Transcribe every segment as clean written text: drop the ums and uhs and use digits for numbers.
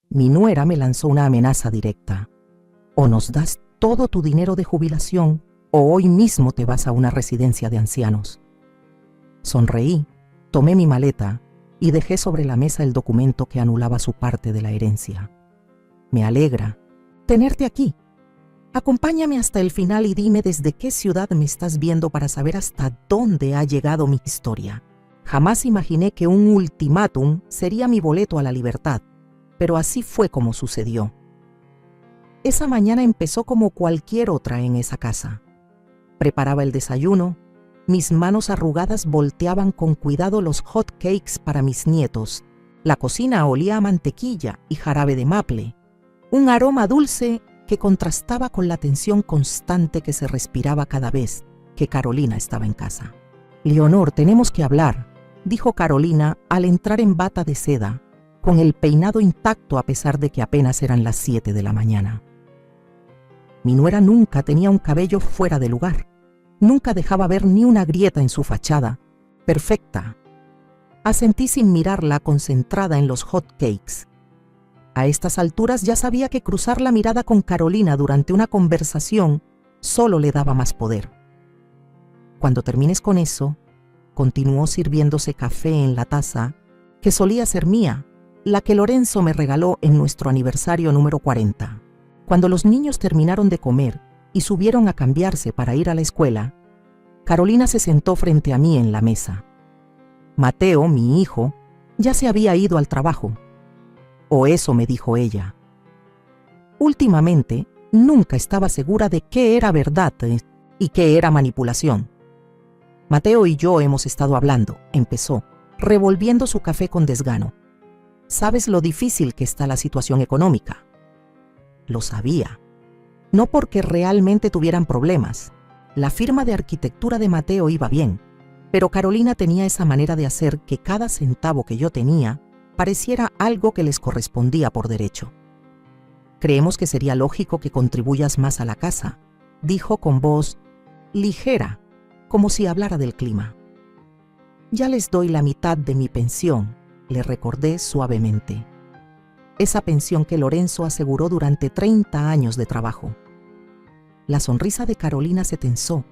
Mi nuera me lanzó una amenaza directa. O nos das todo tu dinero de jubilación o hoy mismo te vas a una residencia de ancianos. Sonreí, tomé mi maleta y dejé sobre la mesa el documento que anulaba su parte de la herencia. Me alegra tenerte aquí. Acompáñame hasta el final y dime desde qué ciudad me estás viendo para saber hasta dónde ha llegado mi historia. Jamás imaginé que un ultimátum sería mi boleto a la libertad, pero así fue como sucedió. Esa mañana empezó como cualquier otra en esa casa. Preparaba el desayuno, mis manos arrugadas volteaban con cuidado los hot cakes para mis nietos. La cocina olía a mantequilla y jarabe de maple, un aroma dulce que contrastaba con la tensión constante que se respiraba cada vez que Carolina estaba en casa. «Leonor, tenemos que hablar», dijo Carolina al entrar en bata de seda, con el peinado intacto a pesar de que apenas eran las 7 de la mañana. Mi nuera nunca tenía un cabello fuera de lugar. Nunca dejaba ver ni una grieta en su fachada. Perfecta. Asentí sin mirarla, concentrada en los hot cakes. A estas alturas ya sabía que cruzar la mirada con Carolina durante una conversación solo le daba más poder. «Cuando termines con eso», continuó sirviéndose café en la taza que solía ser mía, la que Lorenzo me regaló en nuestro aniversario número 40. Cuando los niños terminaron de comer y subieron a cambiarse para ir a la escuela, Carolina se sentó frente a mí en la mesa. Mateo, mi hijo, ya se había ido al trabajo. O eso me dijo ella. Últimamente, nunca estaba segura de qué era verdad y qué era manipulación. Mateo y yo hemos estado hablando, empezó, revolviendo su café con desgano. ¿Sabes lo difícil que está la situación económica? Lo sabía. No porque realmente tuvieran problemas. La firma de arquitectura de Mateo iba bien, pero Carolina tenía esa manera de hacer que cada centavo que yo tenía pareciera algo que les correspondía por derecho. Creemos que sería lógico que contribuyas más a la casa, dijo con voz ligera, como si hablara del clima. Ya les doy la mitad de mi pensión, le recordé suavemente. Esa pensión que Lorenzo aseguró durante 30 años de trabajo. La sonrisa de Carolina se tensó.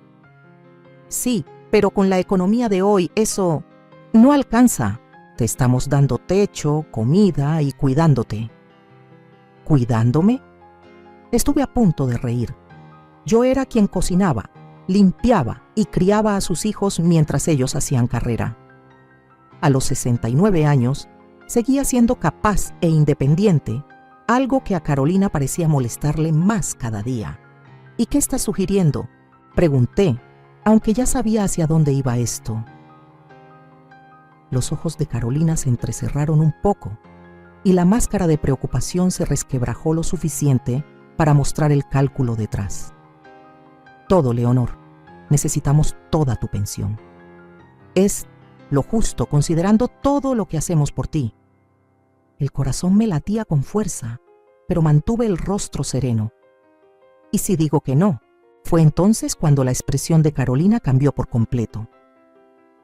Sí, pero con la economía de hoy eso no alcanza. Te estamos dando techo, comida y cuidándote. ¿Cuidándome? Estuve a punto de reír. Yo era quien cocinaba, limpiaba y criaba a sus hijos mientras ellos hacían carrera. A los 69 años, seguía siendo capaz e independiente, algo que a Carolina parecía molestarle más cada día. ¿Y qué estás sugiriendo?, pregunté, aunque ya sabía hacia dónde iba esto. Los ojos de Carolina se entrecerraron un poco y la máscara de preocupación se resquebrajó lo suficiente para mostrar el cálculo detrás. Todo, Leonor. Necesitamos toda tu pensión. Es lo justo considerando todo lo que hacemos por ti. El corazón me latía con fuerza, pero mantuve el rostro sereno. ¿Y si digo que no? Fue entonces cuando la expresión de Carolina cambió por completo.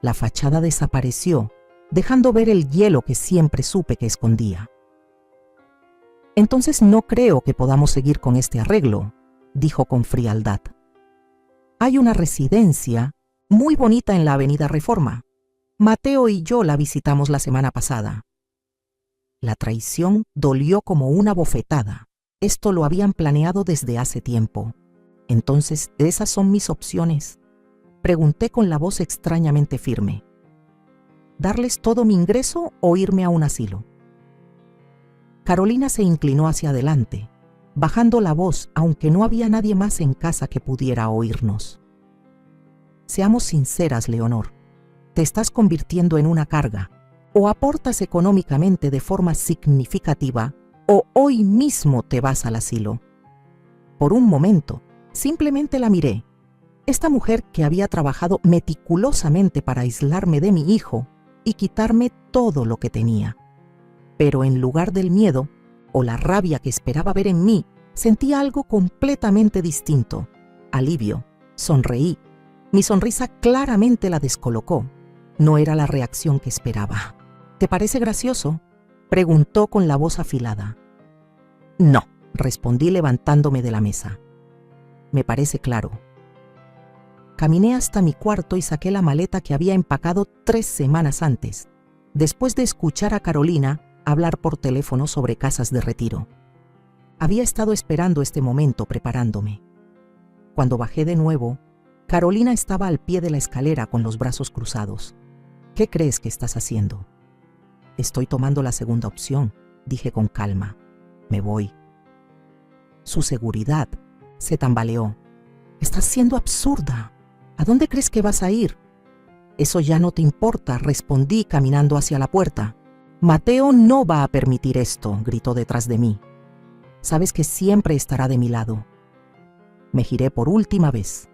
La fachada desapareció, dejando ver el hielo que siempre supe que escondía. Entonces no creo que podamos seguir con este arreglo, dijo con frialdad. Hay una residencia muy bonita en la Avenida Reforma. Mateo y yo la visitamos la semana pasada. La traición dolió como una bofetada. Esto lo habían planeado desde hace tiempo. Entonces, ¿esas son mis opciones?, pregunté con la voz extrañamente firme. ¿Darles todo mi ingreso o irme a un asilo? Carolina se inclinó hacia adelante, bajando la voz, aunque no había nadie más en casa que pudiera oírnos. Seamos sinceras, Leonor. Te estás convirtiendo en una carga. O aportas económicamente de forma significativa, o hoy mismo te vas al asilo. Por un momento, simplemente la miré. Esta mujer que había trabajado meticulosamente para aislarme de mi hijo y quitarme todo lo que tenía. Pero en lugar del miedo o la rabia que esperaba ver en mí, sentí algo completamente distinto. Alivio. Sonreí. Mi sonrisa claramente la descolocó. No era la reacción que esperaba. ¿Te parece gracioso?, preguntó con la voz afilada. No, respondí levantándome de la mesa. Me parece claro. Caminé hasta mi cuarto y saqué la maleta que había empacado 3 semanas antes, después de escuchar a Carolina hablar por teléfono sobre casas de retiro. Había estado esperando este momento preparándome. Cuando bajé de nuevo, Carolina estaba al pie de la escalera con los brazos cruzados. ¿Qué crees que estás haciendo? Estoy tomando la segunda opción, dije con calma. Me voy. Su seguridad se tambaleó. Estás siendo absurda. ¿A dónde crees que vas a ir? Eso ya no te importa, respondí caminando hacia la puerta. Mateo no va a permitir esto, gritó detrás de mí. Sabes que siempre estará de mi lado. Me giré por última vez.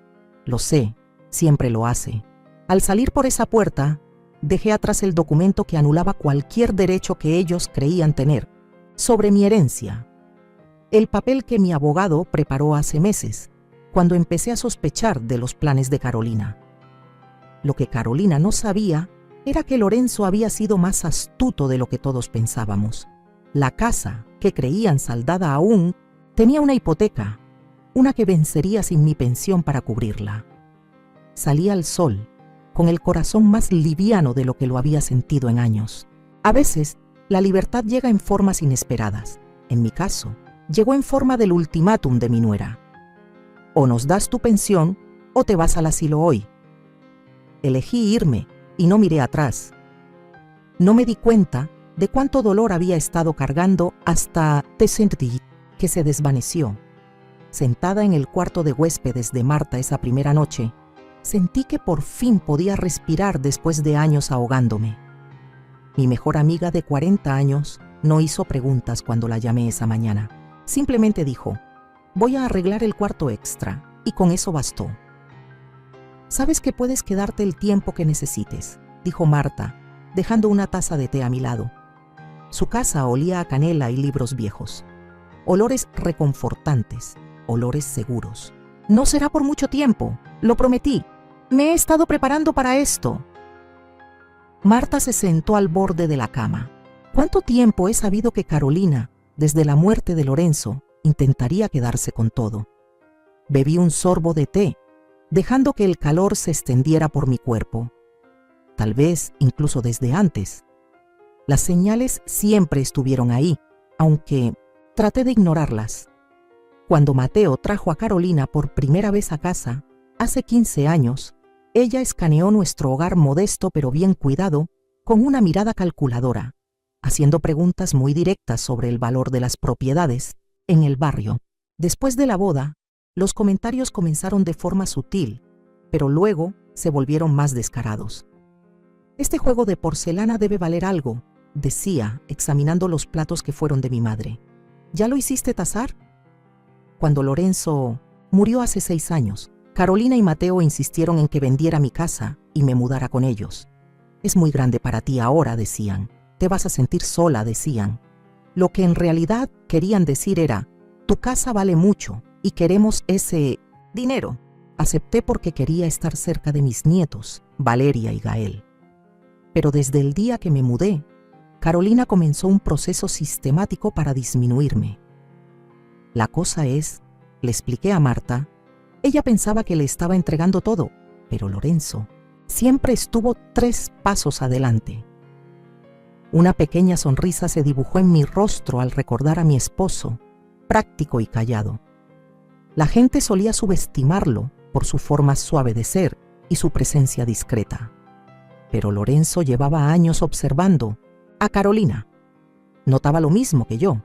Lo sé, siempre lo hace. Al salir por esa puerta, dejé atrás el documento que anulaba cualquier derecho que ellos creían tener sobre mi herencia. El papel que mi abogado preparó hace meses, cuando empecé a sospechar de los planes de Carolina. Lo que Carolina no sabía era que Lorenzo había sido más astuto de lo que todos pensábamos. La casa, que creían saldada aún, tenía una hipoteca, una que vencería sin mi pensión para cubrirla. Salí al sol, con el corazón más liviano de lo que lo había sentido en años. A veces, la libertad llega en formas inesperadas. En mi caso, llegó en forma del ultimátum de mi nuera. O nos das tu pensión o te vas al asilo hoy. Elegí irme y no miré atrás. No me di cuenta de cuánto dolor había estado cargando hasta que se desvaneció. Sentada en el cuarto de huéspedes de Marta esa primera noche, sentí que por fin podía respirar después de años ahogándome. Mi mejor amiga de 40 años no hizo preguntas cuando la llamé esa mañana. Simplemente dijo, voy a arreglar el cuarto extra, y con eso bastó. Sabes que puedes quedarte el tiempo que necesites, dijo Marta, dejando una taza de té a mi lado. Su casa olía a canela y libros viejos. Olores reconfortantes, olores seguros. No será por mucho tiempo, lo prometí. Me he estado preparando para esto. Marta se sentó al borde de la cama. ¿Cuánto tiempo he sabido que Carolina, desde la muerte de Lorenzo, intentaría quedarse con todo? Bebí un sorbo de té, dejando que el calor se extendiera por mi cuerpo. Tal vez incluso desde antes. Las señales siempre estuvieron ahí, aunque traté de ignorarlas. Cuando Mateo trajo a Carolina por primera vez a casa, hace 15 años, ella escaneó nuestro hogar modesto pero bien cuidado con una mirada calculadora, haciendo preguntas muy directas sobre el valor de las propiedades en el barrio. Después de la boda, los comentarios comenzaron de forma sutil, pero luego se volvieron más descarados. Este juego de porcelana debe valer algo, decía, examinando los platos que fueron de mi madre. ¿Ya lo hiciste tasar? Cuando Lorenzo murió hace 6 años, Carolina y Mateo insistieron en que vendiera mi casa y me mudara con ellos. Es muy grande para ti ahora, decían. Te vas a sentir sola, decían. Lo que en realidad querían decir era, tu casa vale mucho y queremos ese dinero. Acepté porque quería estar cerca de mis nietos, Valeria y Gael. Pero desde el día que me mudé, Carolina comenzó un proceso sistemático para disminuirme. La cosa es, le expliqué a Marta, ella pensaba que le estaba entregando todo, pero Lorenzo siempre estuvo 3 pasos adelante. Una pequeña sonrisa se dibujó en mi rostro al recordar a mi esposo, práctico y callado. La gente solía subestimarlo por su forma suave de ser y su presencia discreta. Pero Lorenzo llevaba años observando a Carolina. Notaba lo mismo que yo.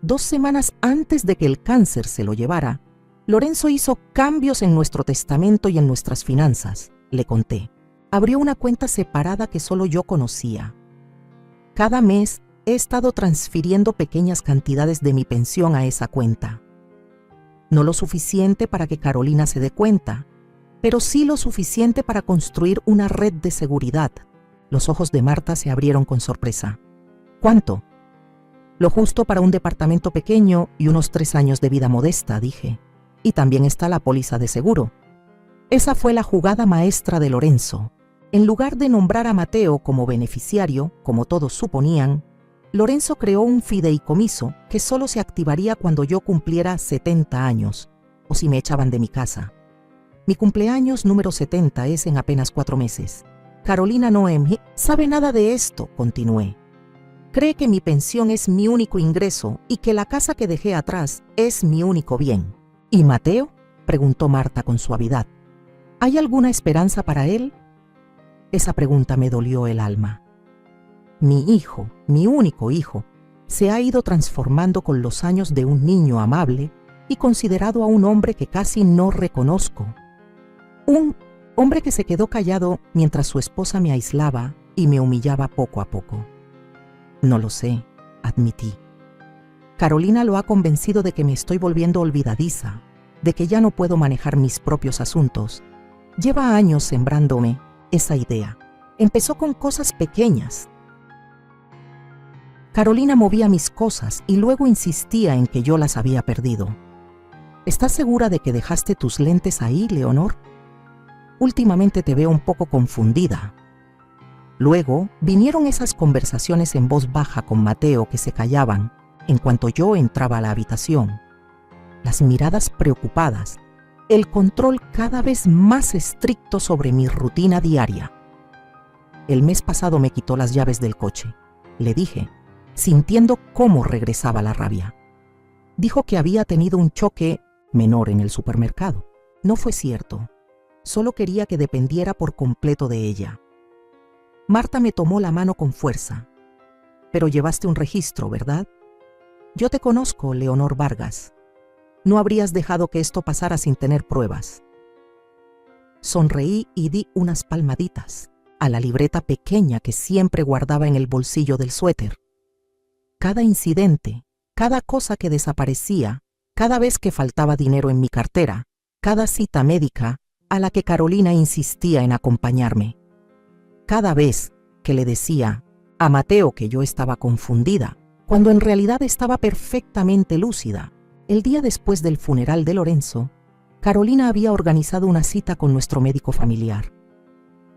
2 semanas antes de que el cáncer se lo llevara, Lorenzo hizo cambios en nuestro testamento y en nuestras finanzas, le conté. Abrió una cuenta separada que solo yo conocía. Cada mes he estado transfiriendo pequeñas cantidades de mi pensión a esa cuenta. No lo suficiente para que Carolina se dé cuenta, pero sí lo suficiente para construir una red de seguridad. Los ojos de Marta se abrieron con sorpresa. ¿Cuánto? Lo justo para un departamento pequeño y unos 3 años de vida modesta, dije. Y también está la póliza de seguro. Esa fue la jugada maestra de Lorenzo. En lugar de nombrar a Mateo como beneficiario, como todos suponían, Lorenzo creó un fideicomiso que solo se activaría cuando yo cumpliera 70 años, o si me echaban de mi casa. Mi cumpleaños número 70 es en apenas 4 meses. Carolina no sabe nada de esto, continué. Cree que mi pensión es mi único ingreso y que la casa que dejé atrás es mi único bien. ¿Y Mateo?, preguntó Marta con suavidad. ¿Hay alguna esperanza para él? Esa pregunta me dolió el alma. Mi hijo, mi único hijo, se ha ido transformando con los años de un niño amable y considerado a un hombre que casi no reconozco. Un hombre que se quedó callado mientras su esposa me aislaba y me humillaba poco a poco. No lo sé, admití. Carolina lo ha convencido de que me estoy volviendo olvidadiza, de que ya no puedo manejar mis propios asuntos. Lleva años sembrándome esa idea. Empezó con cosas pequeñas. Carolina movía mis cosas y luego insistía en que yo las había perdido. ¿Estás segura de que dejaste tus lentes ahí, Leonor? Últimamente te veo un poco confundida. Luego vinieron esas conversaciones en voz baja con Mateo que se callaban en cuanto yo entraba a la habitación. Las miradas preocupadas, el control cada vez más estricto sobre mi rutina diaria. El mes pasado me quitó las llaves del coche, le dije, sintiendo cómo regresaba la rabia. Dijo que había tenido un choque menor en el supermercado. No fue cierto. Solo quería que dependiera por completo de ella. Marta me tomó la mano con fuerza. Pero llevaste un registro, ¿verdad? Yo te conozco, Leonor Vargas. No habrías dejado que esto pasara sin tener pruebas. Sonreí y di unas palmaditas a la libreta pequeña que siempre guardaba en el bolsillo del suéter. Cada incidente, cada cosa que desaparecía, cada vez que faltaba dinero en mi cartera, cada cita médica a la que Carolina insistía en acompañarme. Cada vez que le decía a Mateo que yo estaba confundida, cuando en realidad estaba perfectamente lúcida. El día después del funeral de Lorenzo, Carolina había organizado una cita con nuestro médico familiar.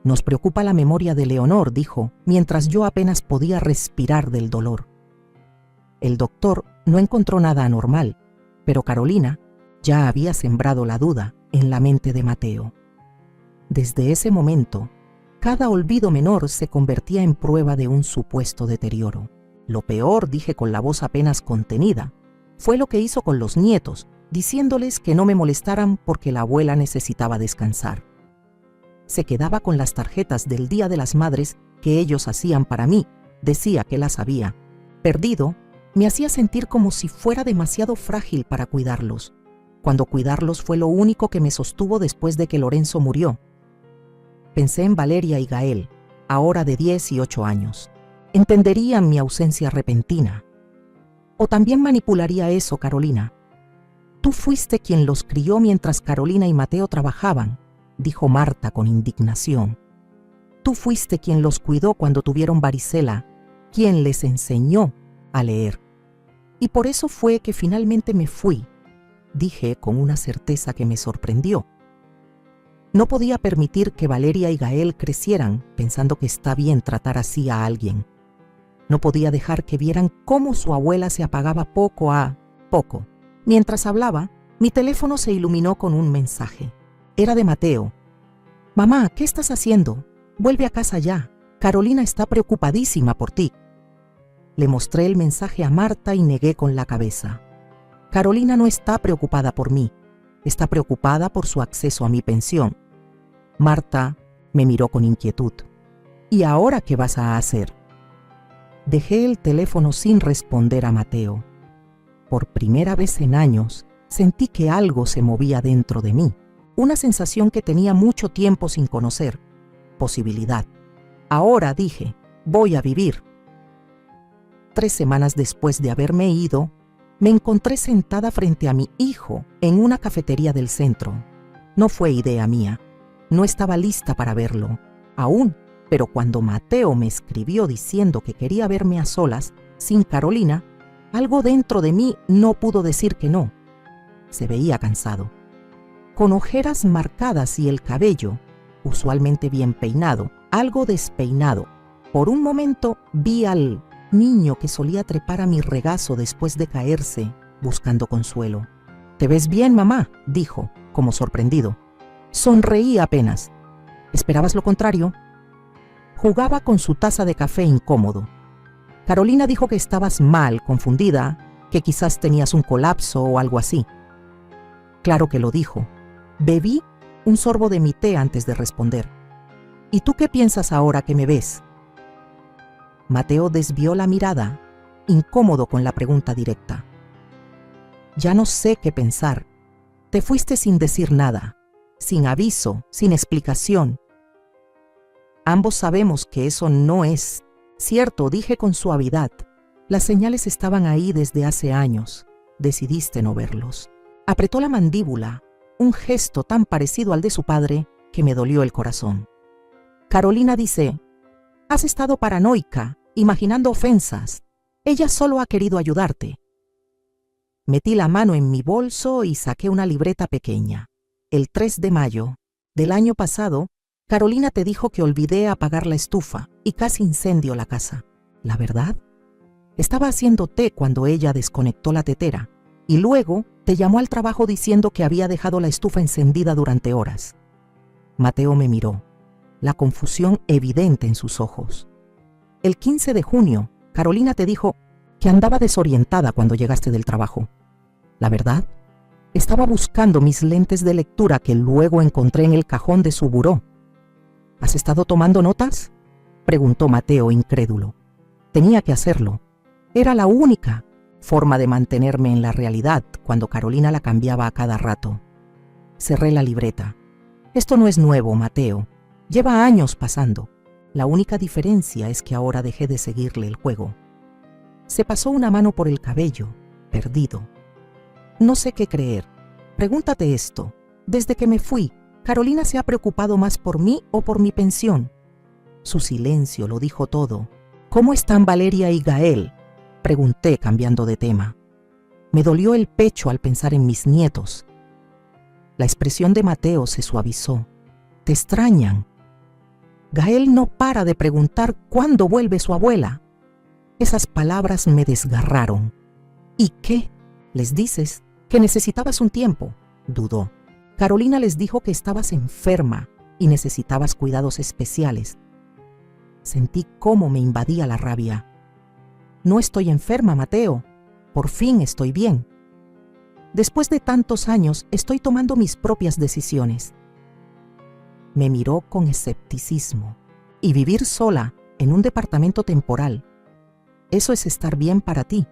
Nos preocupa la memoria de Leonor, dijo, mientras yo apenas podía respirar del dolor. El doctor no encontró nada anormal, pero Carolina ya había sembrado la duda en la mente de Mateo. Desde ese momento, cada olvido menor se convertía en prueba de un supuesto deterioro. Lo peor, dije con la voz apenas contenida, fue lo que hizo con los nietos, diciéndoles que no me molestaran porque la abuela necesitaba descansar. Se quedaba con las tarjetas del Día de las Madres que ellos hacían para mí, decía que las había. Perdido, me hacía sentir como si fuera demasiado frágil para cuidarlos, cuando cuidarlos fue lo único que me sostuvo después de que Lorenzo murió. Pensé en Valeria y Gael, ahora de 10 y 8 años. Entenderían mi ausencia repentina. O también manipularía eso, Carolina. Tú fuiste quien los crió mientras Carolina y Mateo trabajaban, dijo Marta con indignación. Tú fuiste quien los cuidó cuando tuvieron varicela, quien les enseñó a leer. Y por eso fue que finalmente me fui, dije con una certeza que me sorprendió. No podía permitir que Valeria y Gael crecieran pensando que está bien tratar así a alguien. No podía dejar que vieran cómo su abuela se apagaba poco a poco. Mientras hablaba, mi teléfono se iluminó con un mensaje. Era de Mateo. «Mamá, ¿qué estás haciendo? Vuelve a casa ya. Carolina está preocupadísima por ti». Le mostré el mensaje a Marta y negué con la cabeza. Carolina no está preocupada por mí. Está preocupada por su acceso a mi pensión. Marta me miró con inquietud. «¿Y ahora qué vas a hacer?» Dejé el teléfono sin responder a Mateo. Por primera vez en años, sentí que algo se movía dentro de mí. Una sensación que tenía mucho tiempo sin conocer. Posibilidad. Ahora, dije, voy a vivir. 3 semanas después de haberme ido, me encontré sentada frente a mi hijo en una cafetería del centro. No fue idea mía. No estaba lista para verlo, aún, pero cuando Mateo me escribió diciendo que quería verme a solas, sin Carolina, algo dentro de mí no pudo decir que no. Se veía cansado. Con ojeras marcadas y el cabello, usualmente bien peinado, algo despeinado. Por un momento vi al niño que solía trepar a mi regazo después de caerse, buscando consuelo. «¿Te ves bien, mamá?», dijo, como sorprendido. Sonreí apenas. ¿Esperabas lo contrario? Jugaba con su taza de café incómodo. Carolina dijo que estabas mal, confundida, que quizás tenías un colapso o algo así. Claro que lo dijo. Bebí un sorbo de mi té antes de responder. ¿Y tú qué piensas ahora que me ves? Mateo desvió la mirada, incómodo con la pregunta directa. Ya no sé qué pensar. Te fuiste sin decir nada, sin aviso, sin explicación. Ambos sabemos que eso no es cierto, dije con suavidad. Las señales estaban ahí desde hace años. Decidiste no verlos. Apretó la mandíbula, un gesto tan parecido al de su padre que me dolió el corazón. Carolina dice, has estado paranoica, imaginando ofensas. Ella solo ha querido ayudarte. Metí la mano en mi bolso y saqué una libreta pequeña. El 3 de mayo del año pasado, Carolina te dijo que olvidé apagar la estufa y casi incendio la casa. ¿La verdad? Estaba haciendo té cuando ella desconectó la tetera y luego te llamó al trabajo diciendo que había dejado la estufa encendida durante horas. Mateo me miró, la confusión evidente en sus ojos. El 15 de junio, Carolina te dijo que andaba desorientada cuando llegaste del trabajo. ¿La verdad? Estaba buscando mis lentes de lectura que luego encontré en el cajón de su buró. ¿Has estado tomando notas?, preguntó Mateo incrédulo. Tenía que hacerlo. Era la única forma de mantenerme en la realidad cuando Carolina la cambiaba a cada rato. Cerré la libreta. Esto no es nuevo, Mateo. Lleva años pasando. La única diferencia es que ahora dejé de seguirle el juego. Se pasó una mano por el cabello, perdido. No sé qué creer. Pregúntate esto. Desde que me fui, ¿Carolina se ha preocupado más por mí o por mi pensión? Su silencio lo dijo todo. ¿Cómo están Valeria y Gael?, pregunté cambiando de tema. Me dolió el pecho al pensar en mis nietos. La expresión de Mateo se suavizó. ¿Te extrañan? Gael no para de preguntar cuándo vuelve su abuela. Esas palabras me desgarraron. ¿Y qué? ¿Les dices que necesitabas un tiempo? Dudó. Carolina les dijo que estabas enferma y necesitabas cuidados especiales. Sentí cómo me invadía la rabia. No estoy enferma, Mateo. Por fin estoy bien. Después de tantos años, estoy tomando mis propias decisiones. Me miró con escepticismo. Y vivir sola en un departamento temporal, ¿eso es estar bien para ti?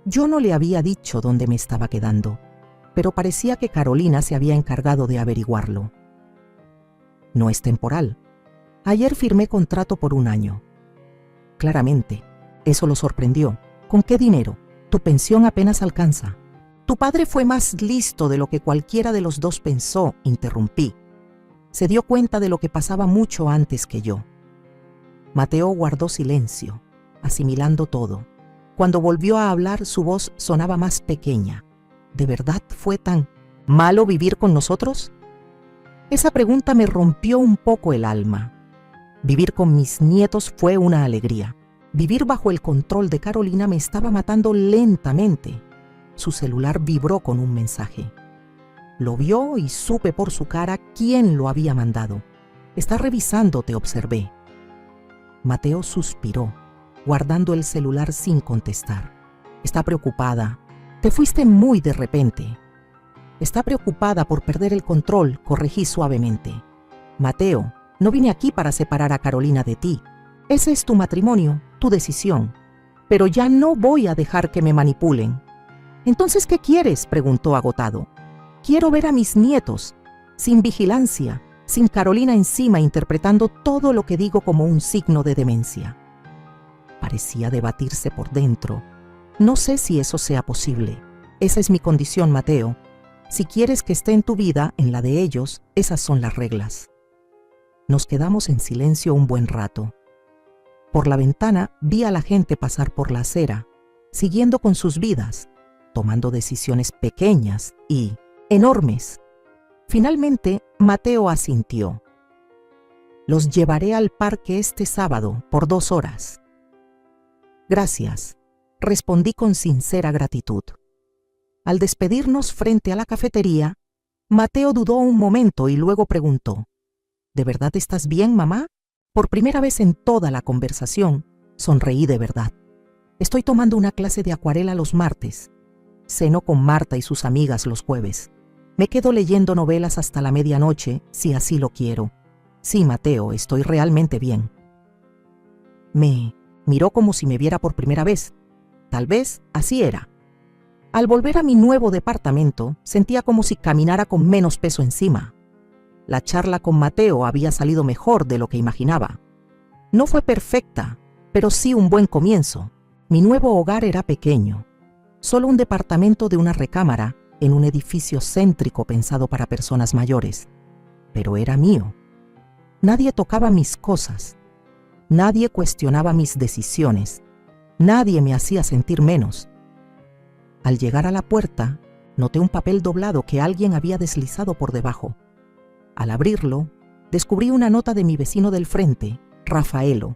Yo no le había dicho dónde me estaba quedando, pero parecía que Carolina se había encargado de averiguarlo. No es temporal. Ayer firmé contrato por 1 año. Claramente, eso lo sorprendió. ¿Con qué dinero? Tu pensión apenas alcanza. Tu padre fue más listo de lo que cualquiera de los dos pensó, interrumpí. Se dio cuenta de lo que pasaba mucho antes que yo. Mateo guardó silencio, asimilando todo. Cuando volvió a hablar, su voz sonaba más pequeña. ¿De verdad fue tan malo vivir con nosotros? Esa pregunta me rompió un poco el alma. Vivir con mis nietos fue una alegría. Vivir bajo el control de Carolina me estaba matando lentamente. Su celular vibró con un mensaje. Lo vio y supe por su cara quién lo había mandado. Está revisando, te observé. Mateo suspiró, guardando el celular sin contestar. Está preocupada. Te fuiste muy de repente. Está preocupada por perder el control, corregí suavemente. Mateo, no vine aquí para separar a Carolina de ti. Ese es tu matrimonio, tu decisión. Pero ya no voy a dejar que me manipulen. ¿Entonces qué quieres?, preguntó agotado. Quiero ver a mis nietos, sin vigilancia, sin Carolina encima interpretando todo lo que digo como un signo de demencia. Parecía debatirse por dentro. No sé si eso sea posible. Esa es mi condición, Mateo. Si quieres que esté en tu vida, en la de ellos, esas son las reglas. Nos quedamos en silencio un buen rato. Por la ventana vi a la gente pasar por la acera, siguiendo con sus vidas, tomando decisiones pequeñas y enormes. Finalmente, Mateo asintió. Los llevaré al parque este sábado por 2 horas. Gracias, respondí con sincera gratitud. Al despedirnos frente a la cafetería, Mateo dudó un momento y luego preguntó: ¿De verdad estás bien, mamá? Por primera vez en toda la conversación, sonreí de verdad. Estoy tomando una clase de acuarela los martes. Ceno con Marta y sus amigas los jueves. Me quedo leyendo novelas hasta la medianoche, si así lo quiero. Sí, Mateo, estoy realmente bien. Me miró como si me viera por primera vez. Tal vez así era. Al volver a mi nuevo departamento, sentía como si caminara con menos peso encima. La charla con Mateo había salido mejor de lo que imaginaba. No fue perfecta, pero sí un buen comienzo. Mi nuevo hogar era pequeño, solo un departamento de una recámara en un edificio céntrico pensado para personas mayores. Pero era mío. Nadie tocaba mis cosas. Nadie cuestionaba mis decisiones. Nadie me hacía sentir menos. Al llegar a la puerta, noté un papel doblado que alguien había deslizado por debajo. Al abrirlo, descubrí una nota de mi vecino del frente, Rafaelo.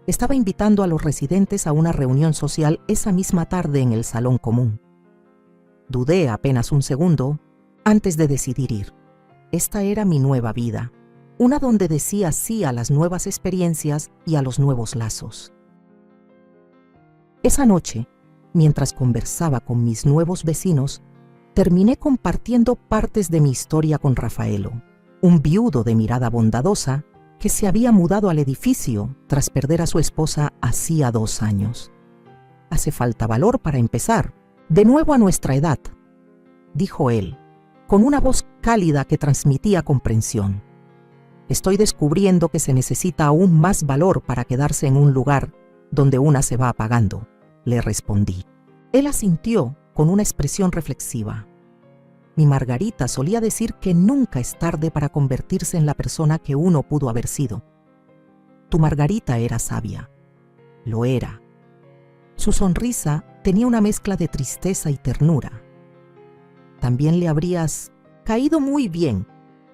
Estaba invitando a los residentes a una reunión social esa misma tarde en el salón común. Dudé apenas un segundo antes de decidir ir. Esta era mi nueva vida, una donde decía sí a las nuevas experiencias y a los nuevos lazos. Esa noche, mientras conversaba con mis nuevos vecinos, terminé compartiendo partes de mi historia con Rafaelo, un viudo de mirada bondadosa que se había mudado al edificio tras perder a su esposa hacía 2 años. Hace falta valor para empezar, de nuevo a nuestra edad, dijo él, con una voz cálida que transmitía comprensión. Estoy descubriendo que se necesita aún más valor para quedarse en un lugar donde una se va apagando, le respondí. Él asintió con una expresión reflexiva. Mi Margarita solía decir que nunca es tarde para convertirse en la persona que uno pudo haber sido. Tu Margarita era sabia. Lo era. Su sonrisa tenía una mezcla de tristeza y ternura. También le habrías caído muy bien.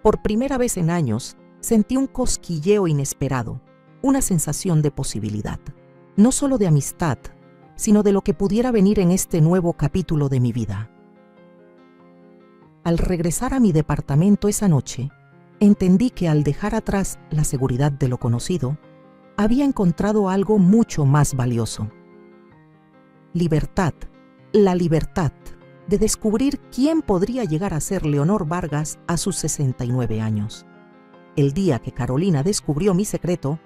Por primera vez en años, sentí un cosquilleo inesperado, una sensación de posibilidad, no solo de amistad, sino de lo que pudiera venir en este nuevo capítulo de mi vida. Al regresar a mi departamento esa noche, entendí que al dejar atrás la seguridad de lo conocido, había encontrado algo mucho más valioso. Libertad, la libertad de descubrir quién podría llegar a ser Leonor Vargas a sus 69 años. El día que Carolina descubrió mi secreto,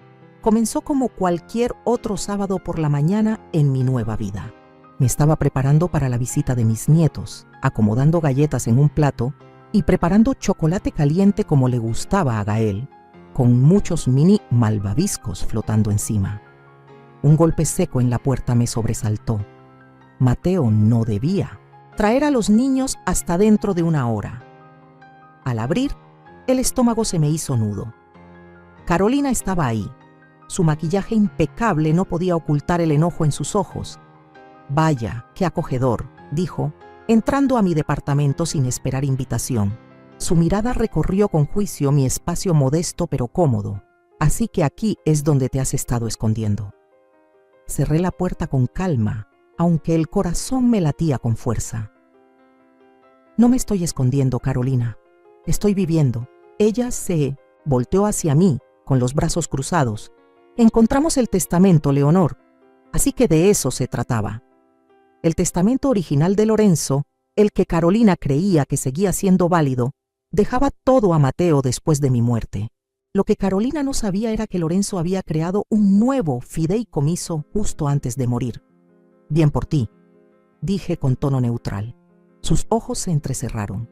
comenzó como cualquier otro sábado por la mañana en mi nueva vida. Me estaba preparando para la visita de mis nietos, acomodando galletas en un plato y preparando chocolate caliente como le gustaba a Gael, con muchos mini malvaviscos flotando encima. Un golpe seco en la puerta me sobresaltó. Mateo no debía traer a los niños hasta dentro de 1 hora. Al abrir, el estómago se me hizo nudo. Carolina estaba ahí. Su maquillaje impecable no podía ocultar el enojo en sus ojos. Vaya, qué acogedor, dijo, entrando a mi departamento sin esperar invitación. Su mirada recorrió con juicio mi espacio modesto pero cómodo. Así que aquí es donde te has estado escondiendo. Cerré la puerta con calma, aunque el corazón me latía con fuerza. No me estoy escondiendo, Carolina. Estoy viviendo. Ella se volteó hacia mí, con los brazos cruzados. Encontramos el testamento, Leonor. Así que de eso se trataba. El testamento original de Lorenzo, el que Carolina creía que seguía siendo válido, dejaba todo a Mateo después de mi muerte. Lo que Carolina no sabía era que Lorenzo había creado un nuevo fideicomiso justo antes de morir. Bien por ti, dije con tono neutral. Sus ojos se entrecerraron.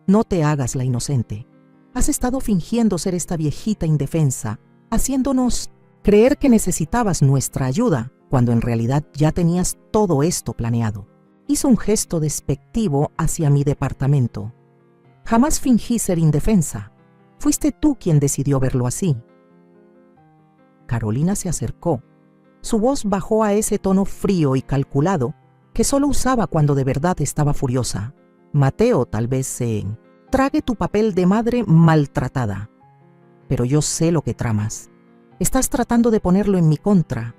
No te hagas la inocente. Has estado fingiendo ser esta viejita indefensa, haciéndonos creer que necesitabas nuestra ayuda, cuando en realidad ya tenías todo esto planeado. Hizo un gesto despectivo hacia mi departamento. Jamás fingí ser indefensa. Fuiste tú quien decidió verlo así. Carolina se acercó. Su voz bajó a ese tono frío y calculado que solo usaba cuando de verdad estaba furiosa. Mateo tal vez se trague tu papel de madre maltratada. Pero yo sé lo que tramas. Estás tratando de ponerlo en mi contra.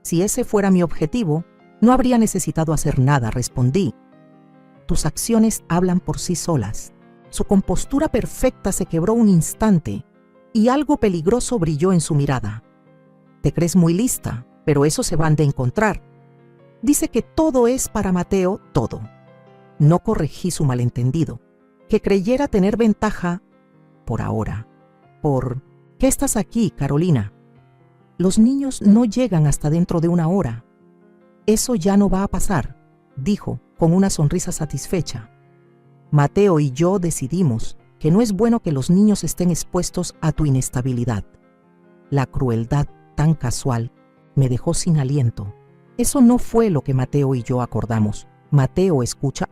Si ese fuera mi objetivo, no habría necesitado hacer nada, respondí. Tus acciones hablan por sí solas. Su compostura perfecta se quebró un instante y algo peligroso brilló en su mirada. Te crees muy lista, pero eso se van de encontrar. Dice que todo es para Mateo, todo. No corregí su malentendido. Que creyera tener ventaja por ahora. ¿Por qué estás aquí, Carolina? Los niños no llegan hasta dentro de una hora. Eso ya no va a pasar, dijo con una sonrisa satisfecha. Mateo y yo decidimos que no es bueno que los niños estén expuestos a tu inestabilidad. La crueldad tan casual me dejó sin aliento. Eso no fue lo que Mateo y yo acordamos. Mateo escucha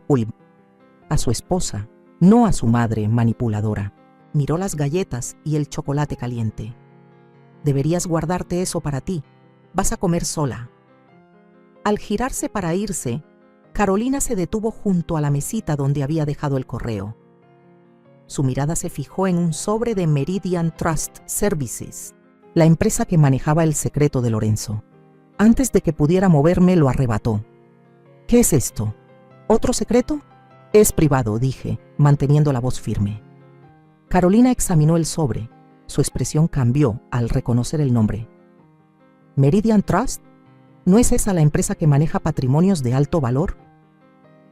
a su esposa, no a su madre manipuladora. Miró las galletas y el chocolate caliente. Deberías guardarte eso para ti. Vas a comer sola. Al girarse para irse, Carolina se detuvo junto a la mesita donde había dejado el correo. Su mirada se fijó en un sobre de Meridian Trust Services, la empresa que manejaba el secreto de Lorenzo. Antes de que pudiera moverme, lo arrebató. ¿Qué es esto? ¿Otro secreto? Es privado, dije, manteniendo la voz firme. Carolina examinó el sobre. Su expresión cambió al reconocer el nombre. ¿Meridian Trust? ¿No es esa la empresa que maneja patrimonios de alto valor?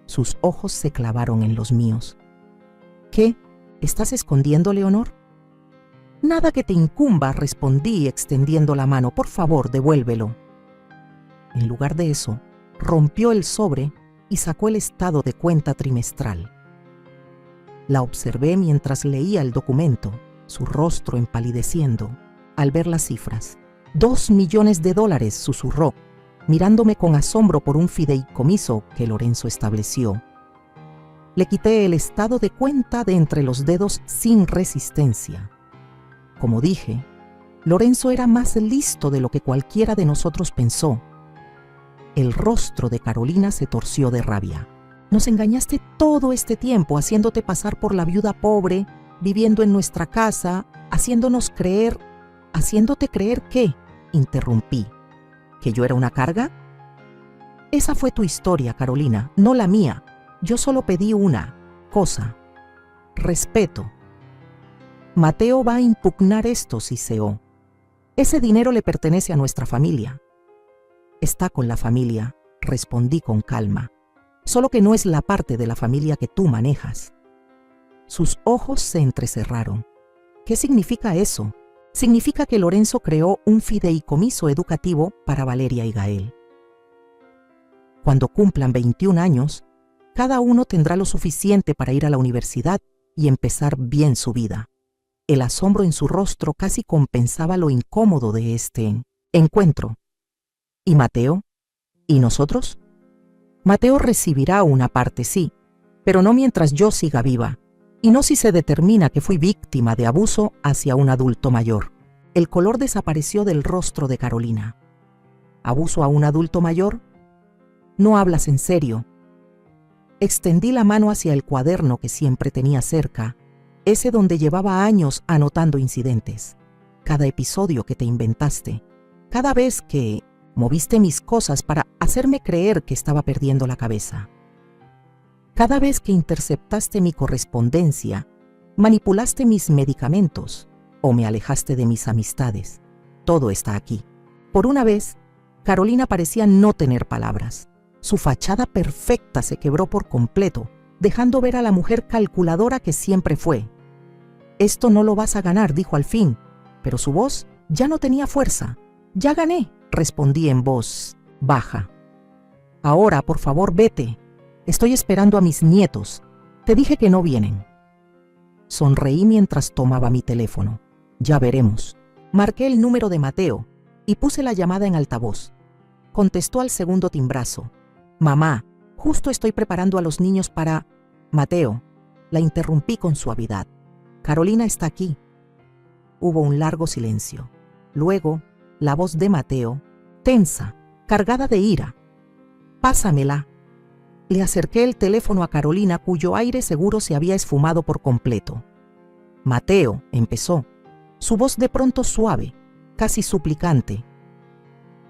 Sus ojos se clavaron en los míos. ¿Qué? ¿Estás escondiendo, Leonor? Nada que te incumba, respondí extendiendo la mano. Por favor, devuélvelo. En lugar de eso, rompió el sobre y sacó el estado de cuenta trimestral. La observé mientras leía el documento, su rostro empalideciendo al ver las cifras. $2 millones, susurró, mirándome con asombro por un fideicomiso que Lorenzo estableció. Le quité el estado de cuenta de entre los dedos sin resistencia. Como dije, Lorenzo era más listo de lo que cualquiera de nosotros pensó. El rostro de Carolina se torció de rabia. Nos engañaste todo este tiempo haciéndote pasar por la viuda pobre, viviendo en nuestra casa, ¿Haciéndote creer qué? Interrumpí. ¿Que yo era una carga? Esa fue tu historia, Carolina, no la mía. Yo solo pedí una cosa: respeto. Mateo va a impugnar esto, siseó. Ese dinero le pertenece a nuestra familia. Está con la familia, respondí con calma. Solo que no es la parte de la familia que tú manejas. Sus ojos se entrecerraron. ¿Qué significa eso? Significa que Lorenzo creó un fideicomiso educativo para Valeria y Gael. Cuando cumplan 21 años, cada uno tendrá lo suficiente para ir a la universidad y empezar bien su vida. El asombro en su rostro casi compensaba lo incómodo de este encuentro. ¿Y Mateo? ¿Y nosotros? Mateo recibirá una parte, sí, pero no mientras yo siga viva, y no si se determina que fui víctima de abuso hacia un adulto mayor. El color desapareció del rostro de Carolina. ¿Abuso a un adulto mayor? No hablas en serio. Extendí la mano hacia el cuaderno que siempre tenía cerca, ese donde llevaba años anotando incidentes. Cada episodio que te inventaste, cada vez que moviste mis cosas para hacerme creer que estaba perdiendo la cabeza. Cada vez que interceptaste mi correspondencia, manipulaste mis medicamentos o me alejaste de mis amistades. Todo está aquí. Por una vez, Carolina parecía no tener palabras. Su fachada perfecta se quebró por completo, dejando ver a la mujer calculadora que siempre fue. Esto no lo vas a ganar, dijo al fin, pero su voz ya no tenía fuerza. Ya gané, respondí en voz baja. Ahora, por favor, vete. Estoy esperando a mis nietos. Te dije que no vienen. Sonreí mientras tomaba mi teléfono. Ya veremos. Marqué el número de Mateo y puse la llamada en altavoz. Contestó al segundo timbrazo. Mamá, justo estoy preparando a los niños para... Mateo, la interrumpí con suavidad. Carolina está aquí. Hubo un largo silencio. Luego, la voz de Mateo, tensa, cargada de ira. Pásamela. Le acerqué el teléfono a Carolina, cuyo aire seguro se había esfumado por completo. Mateo, empezó, su voz de pronto suave, casi suplicante.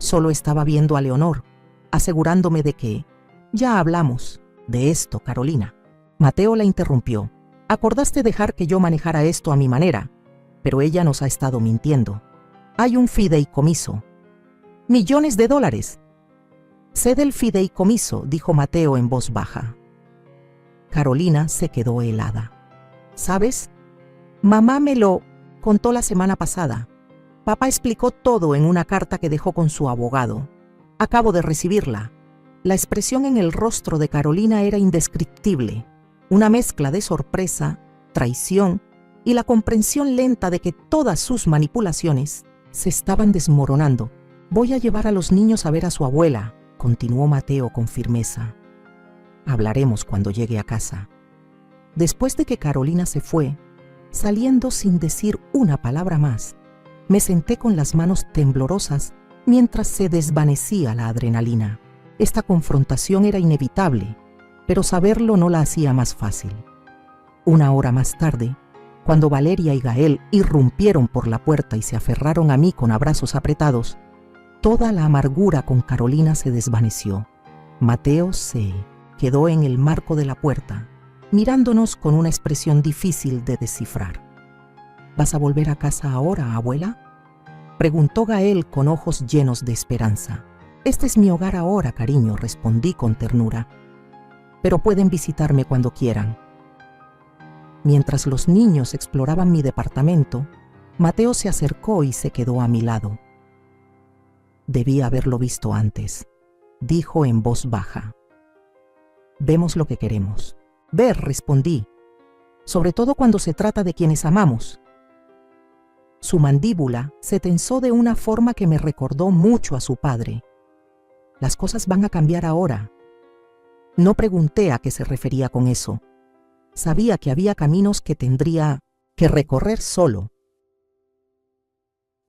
Solo estaba viendo a Leonor, asegurándome de que ya hablamos de esto, Carolina. Mateo la interrumpió. Acordaste dejar que yo manejara esto a mi manera, pero ella nos ha estado mintiendo. Hay un fideicomiso. ¡Millones de dólares! Sé del fideicomiso, dijo Mateo en voz baja. Carolina se quedó helada. ¿Sabes? Mamá me lo contó la semana pasada. Papá explicó todo en una carta que dejó con su abogado. Acabo de recibirla. La expresión en el rostro de Carolina era indescriptible, una mezcla de sorpresa, traición y la comprensión lenta de que todas sus manipulaciones se estaban desmoronando. Voy a llevar a los niños a ver a su abuela, continuó Mateo con firmeza. Hablaremos cuando llegue a casa. Después de que Carolina se fue, saliendo sin decir una palabra más, me senté con las manos temblorosas mientras se desvanecía la adrenalina. Esta confrontación era inevitable, pero saberlo no la hacía más fácil. Una hora más tarde, cuando Valeria y Gael irrumpieron por la puerta y se aferraron a mí con abrazos apretados, toda la amargura con Carolina se desvaneció. Mateo se quedó en el marco de la puerta, mirándonos con una expresión difícil de descifrar. ¿Vas a volver a casa ahora, abuela?, preguntó Gael con ojos llenos de esperanza. Este es mi hogar ahora, cariño, respondí con ternura. Pero pueden visitarme cuando quieran. Mientras los niños exploraban mi departamento, Mateo se acercó y se quedó a mi lado. Debí haberlo visto antes, dijo en voz baja. Vemos lo que queremos. Ver, respondí, sobre todo cuando se trata de quienes amamos. Su mandíbula se tensó de una forma que me recordó mucho a su padre. Las cosas van a cambiar ahora. No pregunté a qué se refería con eso. Sabía que había caminos que tendría que recorrer solo.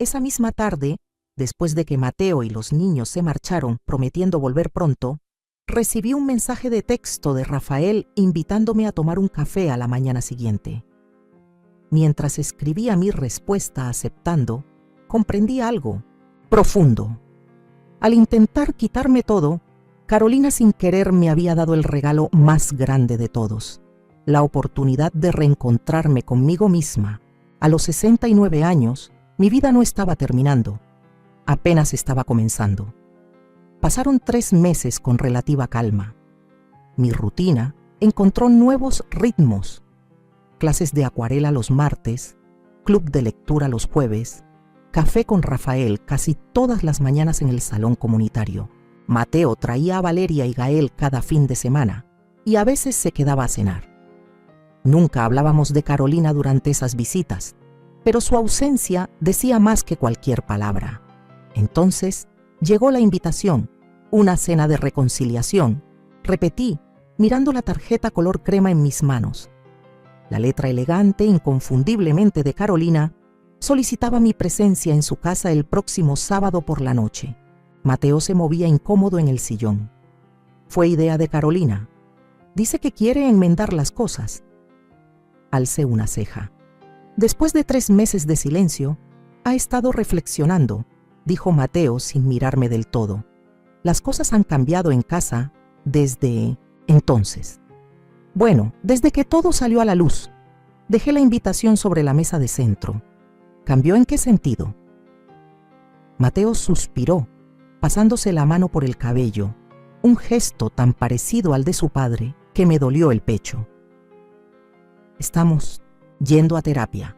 Esa misma tarde, después de que Mateo y los niños se marcharon prometiendo volver pronto, recibí un mensaje de texto de Rafael invitándome a tomar un café a la mañana siguiente. Mientras escribía mi respuesta aceptando, comprendí algo profundo. Al intentar quitarme todo, Carolina sin querer me había dado el regalo más grande de todos, la oportunidad de reencontrarme conmigo misma. A los 69 años, mi vida no estaba terminando, apenas estaba comenzando. Pasaron 3 meses con relativa calma. Mi rutina encontró nuevos ritmos. Clases de acuarela los martes, club de lectura los jueves, café con Rafael casi todas las mañanas en el salón comunitario. Mateo traía a Valeria y Gael cada fin de semana y a veces se quedaba a cenar. Nunca hablábamos de Carolina durante esas visitas, pero su ausencia decía más que cualquier palabra. Entonces llegó la invitación, una cena de reconciliación. Repetí, mirando la tarjeta color crema en mis manos. La letra elegante, inconfundiblemente de Carolina, solicitaba mi presencia en su casa el próximo sábado por la noche. Mateo se movía incómodo en el sillón. Fue idea de Carolina. Dice que quiere enmendar las cosas. Alcé una ceja. Después de 3 meses de silencio, ha estado reflexionando, dijo Mateo sin mirarme del todo. Las cosas han cambiado en casa desde entonces. Bueno, desde que todo salió a la luz. Dejé la invitación sobre la mesa de centro. ¿Cambió en qué sentido? Mateo suspiró, pasándose la mano por el cabello, un gesto tan parecido al de su padre que me dolió el pecho. Estamos yendo a terapia.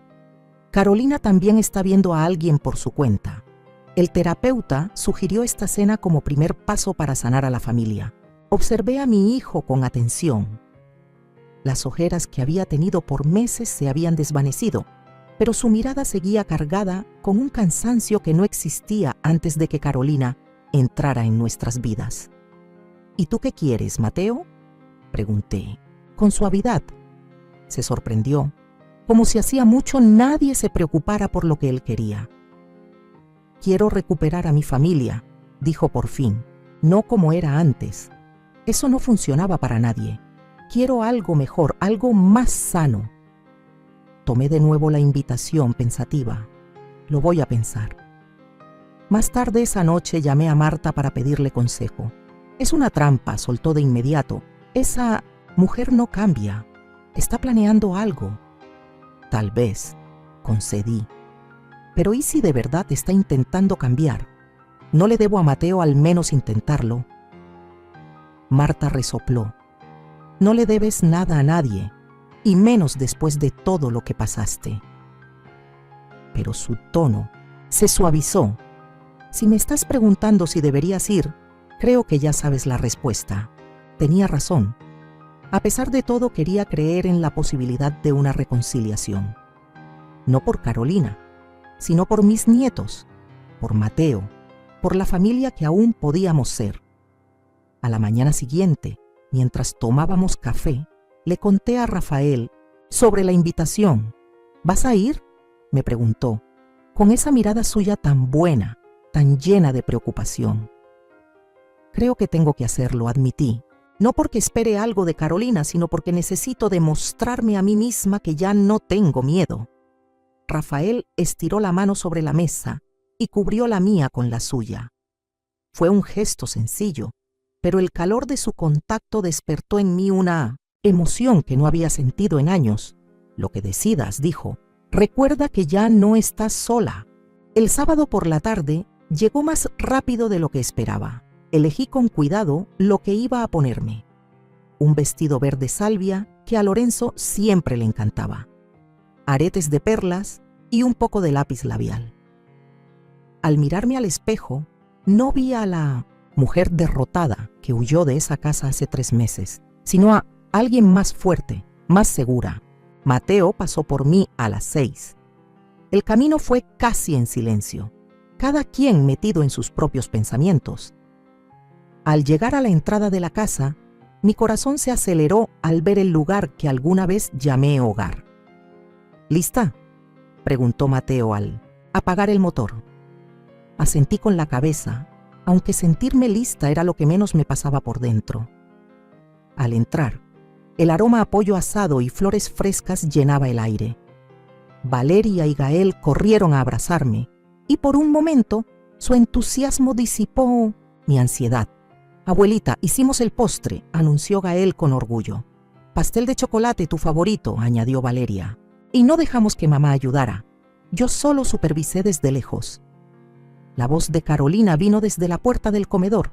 Carolina también está viendo a alguien por su cuenta. El terapeuta sugirió esta cena como primer paso para sanar a la familia. Observé a mi hijo con atención. Las ojeras que había tenido por meses se habían desvanecido, pero su mirada seguía cargada con un cansancio que no existía antes de que Carolina entrara en nuestras vidas. ¿Y tú qué quieres, Mateo?, pregunté, con suavidad. Se sorprendió, como si hacía mucho nadie se preocupara por lo que él quería. Quiero recuperar a mi familia, dijo por fin, no como era antes. Eso no funcionaba para nadie. Quiero algo mejor, algo más sano. Tomé de nuevo la invitación pensativa. Lo voy a pensar. Más tarde esa noche llamé a Marta para pedirle consejo. Es una trampa, soltó de inmediato. Esa mujer no cambia. Está planeando algo. Tal vez, concedí. Pero ¿y si de verdad está intentando cambiar? ¿No le debo a Mateo al menos intentarlo? Marta resopló. No le debes nada a nadie, y menos después de todo lo que pasaste. Pero su tono se suavizó. Si me estás preguntando si deberías ir, creo que ya sabes la respuesta. Tenía razón. A pesar de todo, quería creer en la posibilidad de una reconciliación. No por Carolina, sino por mis nietos, por Mateo, por la familia que aún podíamos ser. A la mañana siguiente, mientras tomábamos café, le conté a Rafael sobre la invitación. ¿Vas a ir?, me preguntó, con esa mirada suya tan buena, tan llena de preocupación. Creo que tengo que hacerlo, admití. No porque espere algo de Carolina, sino porque necesito demostrarme a mí misma que ya no tengo miedo. Rafael estiró la mano sobre la mesa y cubrió la mía con la suya. Fue un gesto sencillo, pero el calor de su contacto despertó en mí una emoción que no había sentido en años. Lo que decidas, dijo, recuerda que ya no estás sola. El sábado por la tarde llegó más rápido de lo que esperaba. Elegí con cuidado lo que iba a ponerme. Un vestido verde salvia que a Lorenzo siempre le encantaba. Aretes de perlas y un poco de lápiz labial. Al mirarme al espejo, no vi a la mujer derrotada que huyó de esa casa hace 3 meses, sino a alguien más fuerte, más segura. Mateo pasó por mí a las 6. El camino fue casi en silencio, cada quien metido en sus propios pensamientos. Al llegar a la entrada de la casa, mi corazón se aceleró al ver el lugar que alguna vez llamé hogar. ¿Lista?, preguntó Mateo al apagar el motor. Asentí con la cabeza, aunque sentirme lista era lo que menos me pasaba por dentro. Al entrar, el aroma a pollo asado y flores frescas llenaba el aire. Valeria y Gael corrieron a abrazarme, y por un momento su entusiasmo disipó mi ansiedad. «Abuelita, hicimos el postre», anunció Gael con orgullo. «Pastel de chocolate, tu favorito», añadió Valeria. Y no dejamos que mamá ayudara. Yo solo supervisé desde lejos. La voz de Carolina vino desde la puerta del comedor.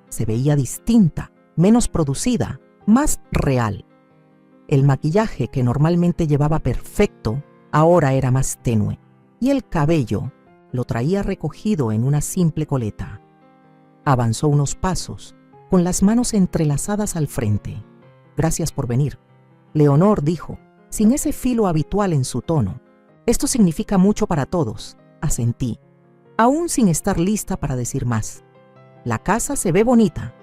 Se veía distinta, menos producida, más real. El maquillaje que normalmente llevaba perfecto, ahora era más tenue, y el cabello lo traía recogido en una simple coleta. Avanzó unos pasos, con las manos entrelazadas al frente. «Gracias por venir», Leonor dijo, sin ese filo habitual en su tono. «Esto significa mucho para todos», asentí, aún sin estar lista para decir más. «La casa se ve bonita».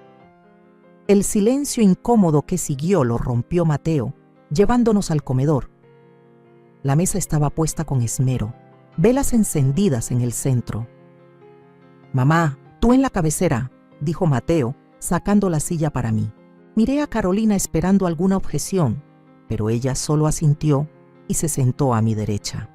El silencio incómodo que siguió lo rompió Mateo, llevándonos al comedor. La mesa estaba puesta con esmero, velas encendidas en el centro. «Mamá, tú en la cabecera», dijo Mateo, sacando la silla para mí. Miré a Carolina esperando alguna objeción, pero ella solo asintió y se sentó a mi derecha.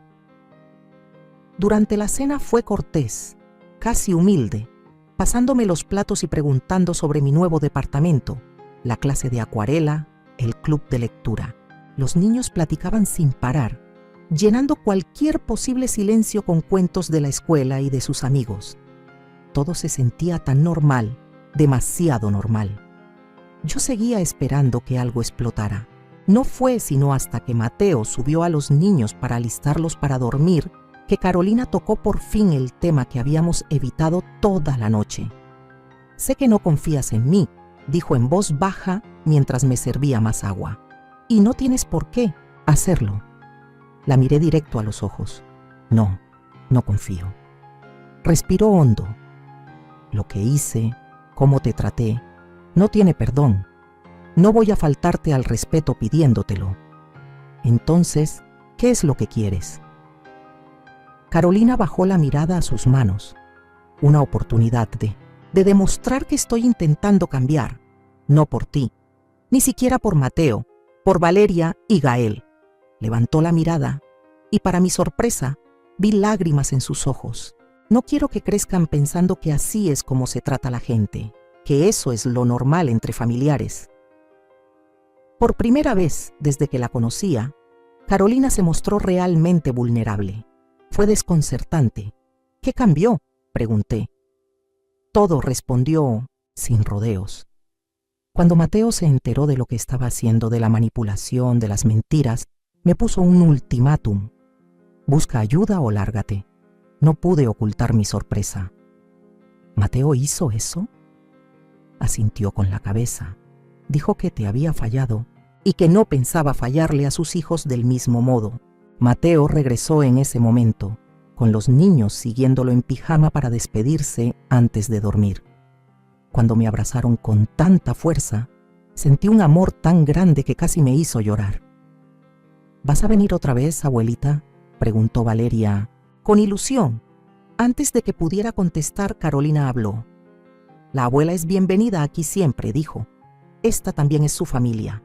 Durante la cena fue cortés, casi humilde, pasándome los platos y preguntando sobre mi nuevo departamento, la clase de acuarela, el club de lectura. Los niños platicaban sin parar, llenando cualquier posible silencio con cuentos de la escuela y de sus amigos. Todo se sentía tan normal, demasiado normal. Yo seguía esperando que algo explotara. No fue sino hasta que Mateo subió a los niños para alistarlos para dormir que Carolina tocó por fin el tema que habíamos evitado toda la noche. «Sé que no confías en mí», dijo en voz baja mientras me servía más agua. «Y no tienes por qué hacerlo». La miré directo a los ojos. «No, no confío». Respiró hondo. «Lo que hice, cómo te traté, no tiene perdón. No voy a faltarte al respeto pidiéndotelo. Entonces, ¿qué es lo que quieres?». Carolina bajó la mirada a sus manos. Una oportunidad de demostrar que estoy intentando cambiar. No por ti, ni siquiera por Mateo, por Valeria y Gael. Levantó la mirada y, para mi sorpresa, vi lágrimas en sus ojos. No quiero que crezcan pensando que así es como se trata la gente, que eso es lo normal entre familiares. Por primera vez desde que la conocía, Carolina se mostró realmente vulnerable. Fue desconcertante. ¿Qué cambió?, pregunté. Todo, respondió, sin rodeos. Cuando Mateo se enteró de lo que estaba haciendo, de la manipulación, de las mentiras, me puso un ultimátum. Busca ayuda o lárgate. No pude ocultar mi sorpresa. ¿Mateo hizo eso? Asintió con la cabeza. Dijo que te había fallado y que no pensaba fallarle a sus hijos del mismo modo. Mateo regresó en ese momento, con los niños siguiéndolo en pijama para despedirse antes de dormir. Cuando me abrazaron con tanta fuerza, sentí un amor tan grande que casi me hizo llorar. ¿Vas a venir otra vez, abuelita?, preguntó Valeria, con ilusión. Antes de que pudiera contestar, Carolina habló. La abuela es bienvenida aquí siempre, dijo. Esta también es su familia.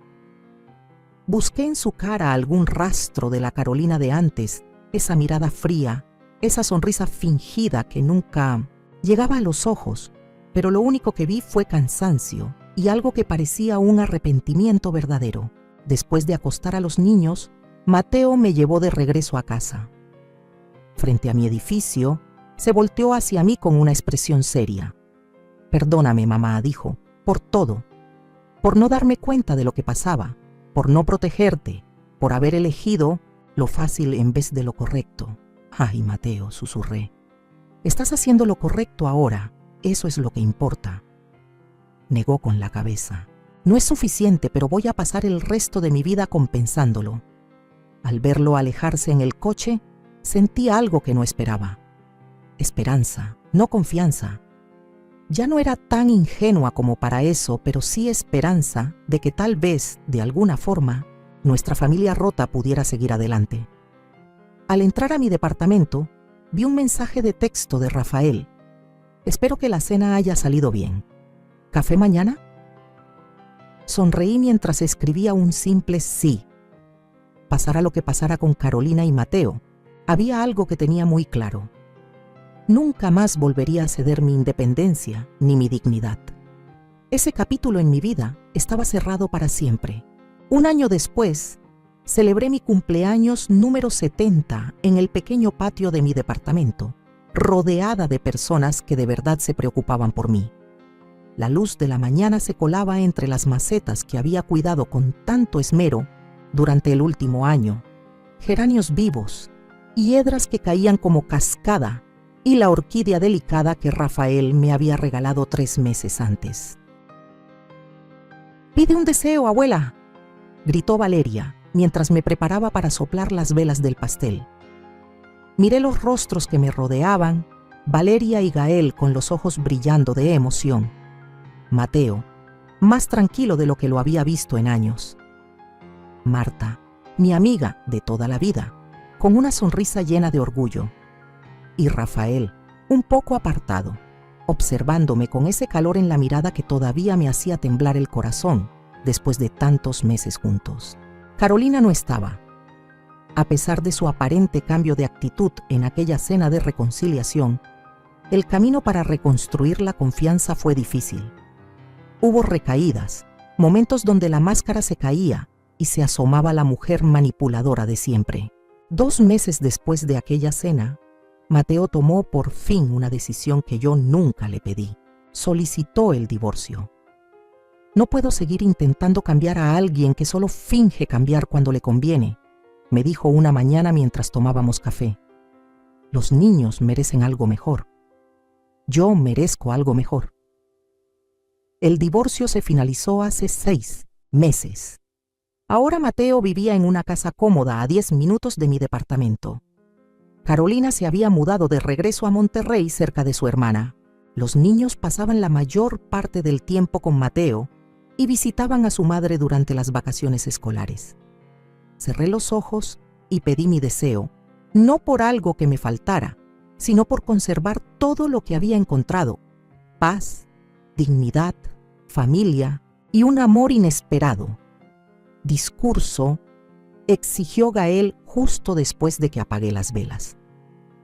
Busqué en su cara algún rastro de la Carolina de antes, esa mirada fría, esa sonrisa fingida que nunca llegaba a los ojos, pero lo único que vi fue cansancio y algo que parecía un arrepentimiento verdadero. Después de acostar a los niños, Mateo me llevó de regreso a casa. Frente a mi edificio, se volteó hacia mí con una expresión seria. Perdóname, mamá, dijo, por todo, por no darme cuenta de lo que pasaba, por no protegerte, por haber elegido lo fácil en vez de lo correcto. Ay, Mateo, susurré. Estás haciendo lo correcto ahora, eso es lo que importa. Negó con la cabeza. No es suficiente, pero voy a pasar el resto de mi vida compensándolo. Al verlo alejarse en el coche, sentí algo que no esperaba. Esperanza, no confianza. Ya no era tan ingenua como para eso, pero sí esperanza de que tal vez, de alguna forma, nuestra familia rota pudiera seguir adelante. Al entrar a mi departamento, vi un mensaje de texto de Rafael. Espero que la cena haya salido bien. ¿Café mañana? Sonreí mientras escribía un simple sí. Pasara lo que pasara con Carolina y Mateo, había algo que tenía muy claro. Nunca más volvería a ceder mi independencia ni mi dignidad. Ese capítulo en mi vida estaba cerrado para siempre. Un año después, celebré mi cumpleaños número 70 en el pequeño patio de mi departamento, rodeada de personas que de verdad se preocupaban por mí. La luz de la mañana se colaba entre las macetas que había cuidado con tanto esmero durante el último año, geranios vivos, hiedras que caían como cascada y la orquídea delicada que Rafael me había regalado 3 meses antes. «Pide un deseo, abuela», gritó Valeria mientras me preparaba para soplar las velas del pastel. Miré los rostros que me rodeaban, Valeria y Gael con los ojos brillando de emoción. Mateo, más tranquilo de lo que lo había visto en años. Marta, mi amiga de toda la vida, con una sonrisa llena de orgullo. Y Rafael, un poco apartado, observándome con ese calor en la mirada que todavía me hacía temblar el corazón después de tantos meses juntos. Carolina no estaba. A pesar de su aparente cambio de actitud en aquella cena de reconciliación, el camino para reconstruir la confianza fue difícil. Hubo recaídas, momentos donde la máscara se caía y se asomaba la mujer manipuladora de siempre. 2 meses después de aquella cena, Mateo tomó por fin una decisión que yo nunca le pedí. Solicitó el divorcio. No puedo seguir intentando cambiar a alguien que solo finge cambiar cuando le conviene, me dijo una mañana mientras tomábamos café. Los niños merecen algo mejor. Yo merezco algo mejor. El divorcio se finalizó hace 6 meses. Ahora Mateo vivía en una casa cómoda a 10 minutos de mi departamento. Carolina se había mudado de regreso a Monterrey cerca de su hermana. Los niños pasaban la mayor parte del tiempo con Mateo y visitaban a su madre durante las vacaciones escolares. Cerré los ojos y pedí mi deseo, no por algo que me faltara, sino por conservar todo lo que había encontrado: paz, dignidad, familia y un amor inesperado. Discurso, exigió Gael justo después de que apagué las velas.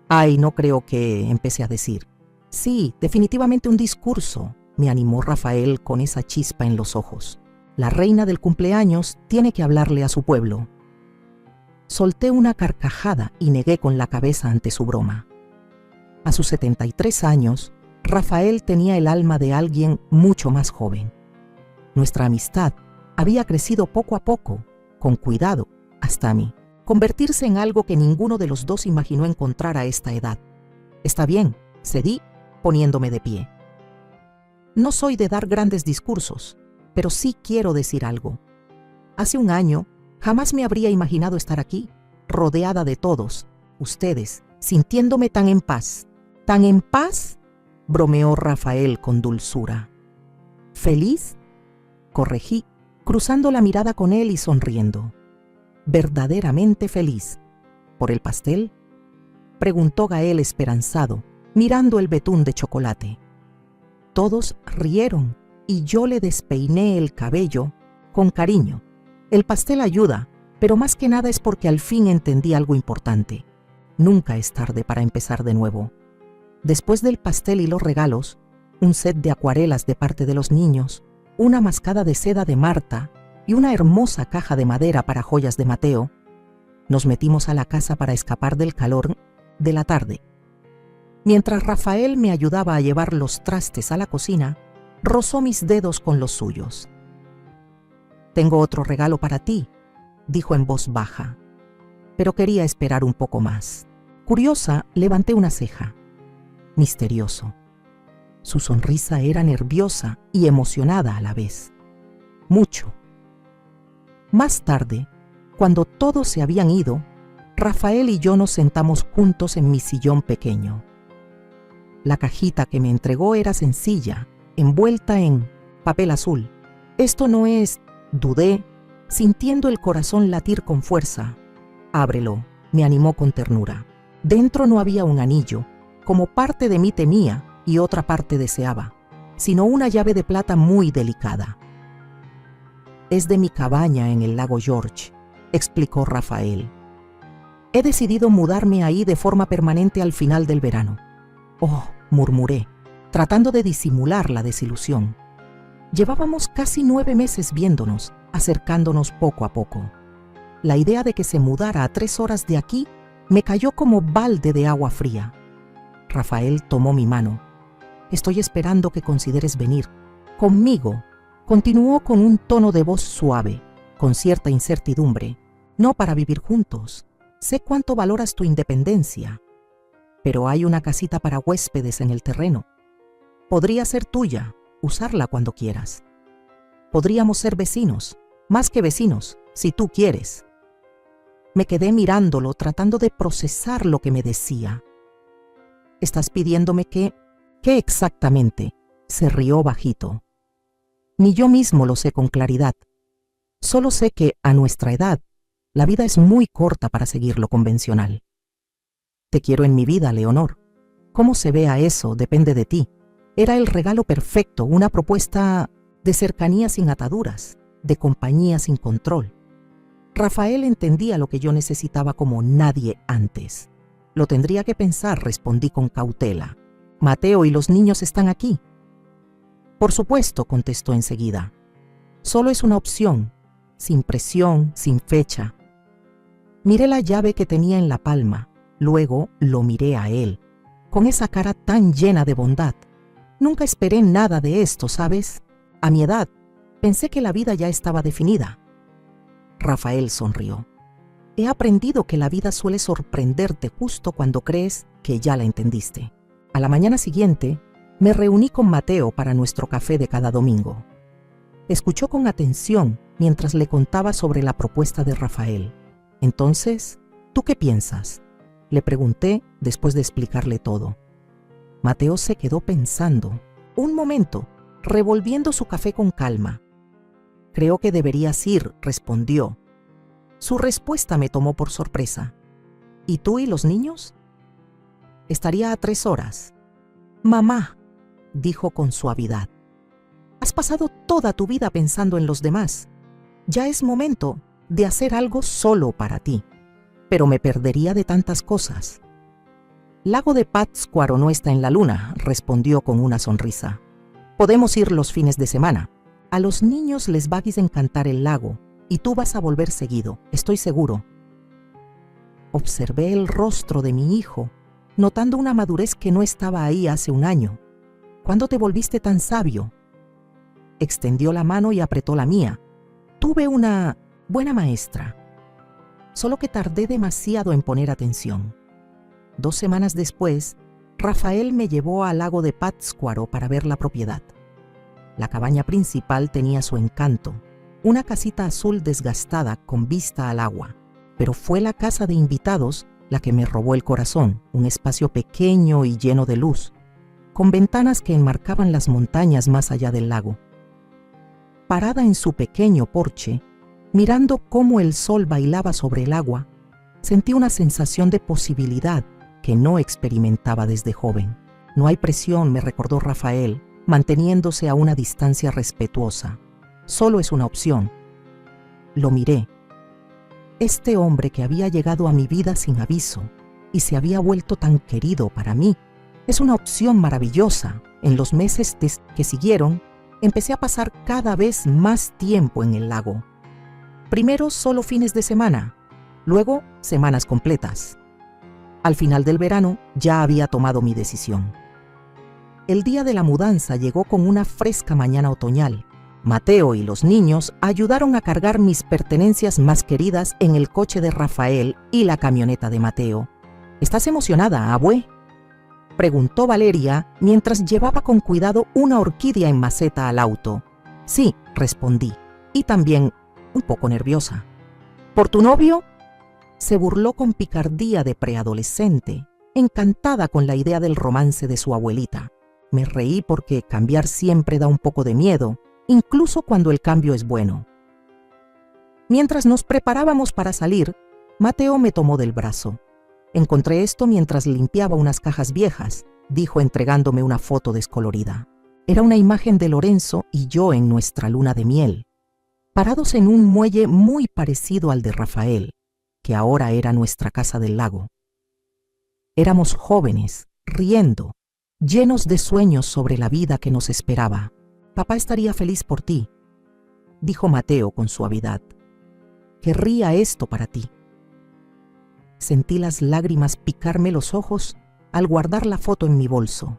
Ay, no creo que, empecé a decir. Sí, definitivamente un discurso, me animó Rafael con esa chispa en los ojos. La reina del cumpleaños tiene que hablarle a su pueblo. Solté una carcajada y negué con la cabeza ante su broma. A sus 73 años, Rafael tenía el alma de alguien mucho más joven. Nuestra amistad había crecido poco a poco, con cuidado, hasta mí, convertirse en algo que ninguno de los dos imaginó encontrar a esta edad. Está bien, cedí, poniéndome de pie. No soy de dar grandes discursos, pero sí quiero decir algo. Hace un año, jamás me habría imaginado estar aquí, rodeada de todos, ustedes, sintiéndome tan en paz. ¿Tan en paz?, bromeó Rafael con dulzura. ¿Feliz?, corregí, cruzando la mirada con él y sonriendo. Verdaderamente feliz. ¿Por el pastel?, preguntó Gael esperanzado, mirando el betún de chocolate. Todos rieron y yo le despeiné el cabello con cariño. El pastel ayuda, pero más que nada es porque al fin entendí algo importante. Nunca es tarde para empezar de nuevo. Después del pastel y los regalos, un set de acuarelas de parte de los niños, una mascada de seda de Marta y una hermosa caja de madera para joyas de Mateo, nos metimos a la casa para escapar del calor de la tarde. Mientras Rafael me ayudaba a llevar los trastes a la cocina, rozó mis dedos con los suyos. «Tengo otro regalo para ti», dijo en voz baja, pero quería esperar un poco más. Curiosa, levanté una ceja. Misterioso. Su sonrisa era nerviosa y emocionada a la vez. Mucho. Más tarde, cuando todos se habían ido, Rafael y yo nos sentamos juntos en mi sillón pequeño. La cajita que me entregó era sencilla, envuelta en papel azul. «Esto no es», dudé, sintiendo el corazón latir con fuerza. «Ábrelo», me animó con ternura. Dentro no había un anillo, como parte de mí temía y otra parte deseaba, sino una llave de plata muy delicada. «Es de mi cabaña en el lago George», explicó Rafael. «He decidido mudarme ahí de forma permanente al final del verano». «Oh», murmuré, tratando de disimular la desilusión. Llevábamos casi 9 meses viéndonos, acercándonos poco a poco. La idea de que se mudara a 3 horas de aquí me cayó como balde de agua fría. Rafael tomó mi mano. «Estoy esperando que consideres venir conmigo», continuó con un tono de voz suave, con cierta incertidumbre. «No para vivir juntos. Sé cuánto valoras tu independencia, pero hay una casita para huéspedes en el terreno. Podría ser tuya, usarla cuando quieras. Podríamos ser vecinos, más que vecinos, si tú quieres». Me quedé mirándolo, tratando de procesar lo que me decía. «¿Estás pidiéndome qué exactamente?», se rió bajito. «Ni yo mismo lo sé con claridad. Solo sé que, a nuestra edad, la vida es muy corta para seguir lo convencional. Te quiero en mi vida, Leonor. Cómo se vea eso depende de ti. Era el regalo perfecto, una propuesta de cercanía sin ataduras, de compañía sin control». Rafael entendía lo que yo necesitaba como nadie antes. «Lo tendría que pensar», respondí con cautela. «Mateo y los niños están aquí». «Por supuesto», contestó enseguida. «Solo es una opción, sin presión, sin fecha». Miré la llave que tenía en la palma, luego lo miré a él, con esa cara tan llena de bondad. Nunca esperé nada de esto, ¿sabes? A mi edad, pensé que la vida ya estaba definida. Rafael sonrió. «He aprendido que la vida suele sorprenderte justo cuando crees que ya la entendiste». A la mañana siguiente, me reuní con Mateo para nuestro café de cada domingo. Escuchó con atención mientras le contaba sobre la propuesta de Rafael. «Entonces, ¿tú qué piensas?», le pregunté después de explicarle todo. Mateo se quedó pensando un momento, revolviendo su café con calma. «Creo que deberías ir», respondió. Su respuesta me tomó por sorpresa. «¿Y tú y los niños?». «Estaría a 3 horas». «Mamá», dijo con suavidad, «has pasado toda tu vida pensando en los demás. Ya es momento de hacer algo solo para ti». «Pero me perdería de tantas cosas». Lago de Pátzcuaro no está en la luna, respondió con una sonrisa. Podemos ir los fines de semana. A los niños les va a encantar el lago y tú vas a volver seguido, estoy seguro. Observé el rostro de mi hijo, notando una madurez que no estaba ahí hace un año. ¿Cuándo te volviste tan sabio? Extendió la mano y apretó la mía. Tuve una buena maestra, solo que tardé demasiado en poner atención. 2 semanas después, Rafael me llevó al lago de Pátzcuaro para ver la propiedad. La cabaña principal tenía su encanto, una casita azul desgastada con vista al agua, pero fue la casa de invitados la que me robó el corazón, un espacio pequeño y lleno de luz, con ventanas que enmarcaban las montañas más allá del lago. Parada en su pequeño porche, mirando cómo el sol bailaba sobre el agua, sentí una sensación de posibilidad que no experimentaba desde joven. No hay presión, me recordó Rafael, manteniéndose a una distancia respetuosa. Solo es una opción. Lo miré. Este hombre que había llegado a mi vida sin aviso y se había vuelto tan querido para mí, es una opción maravillosa. En los meses que siguieron, empecé a pasar cada vez más tiempo en el lago. Primero solo fines de semana, luego semanas completas. Al final del verano ya había tomado mi decisión. El día de la mudanza llegó con una fresca mañana otoñal. Mateo y los niños ayudaron a cargar mis pertenencias más queridas en el coche de Rafael y la camioneta de Mateo. ¿Estás emocionada, abue?, preguntó Valeria mientras llevaba con cuidado una orquídea en maceta al auto. Sí, respondí, y también un poco nerviosa. ¿Por tu novio? Se burló con picardía de preadolescente, encantada con la idea del romance de su abuelita. Me reí porque cambiar siempre da un poco de miedo, incluso cuando el cambio es bueno. Mientras nos preparábamos para salir, Mateo me tomó del brazo. Encontré esto mientras limpiaba unas cajas viejas, dijo entregándome una foto descolorida. Era una imagen de Lorenzo y yo en nuestra luna de miel, parados en un muelle muy parecido al de Rafael, que ahora era nuestra casa del lago. Éramos jóvenes, riendo, llenos de sueños sobre la vida que nos esperaba. Papá estaría feliz por ti, dijo Mateo con suavidad. Querría esto para ti. Sentí las lágrimas picarme los ojos al guardar la foto en mi bolso.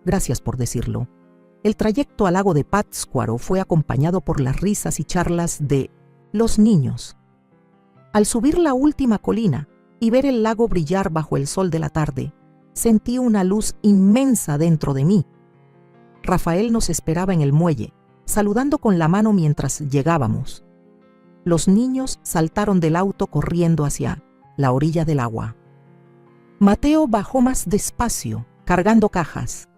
Gracias por decirlo. El trayecto al lago de Pátzcuaro fue acompañado por las risas y charlas de los niños. Al subir la última colina y ver el lago brillar bajo el sol de la tarde, sentí una luz inmensa dentro de mí. Rafael nos esperaba en el muelle, saludando con la mano mientras llegábamos. Los niños saltaron del auto corriendo hacia la orilla del agua. Mateo bajó más despacio, cargando cajas.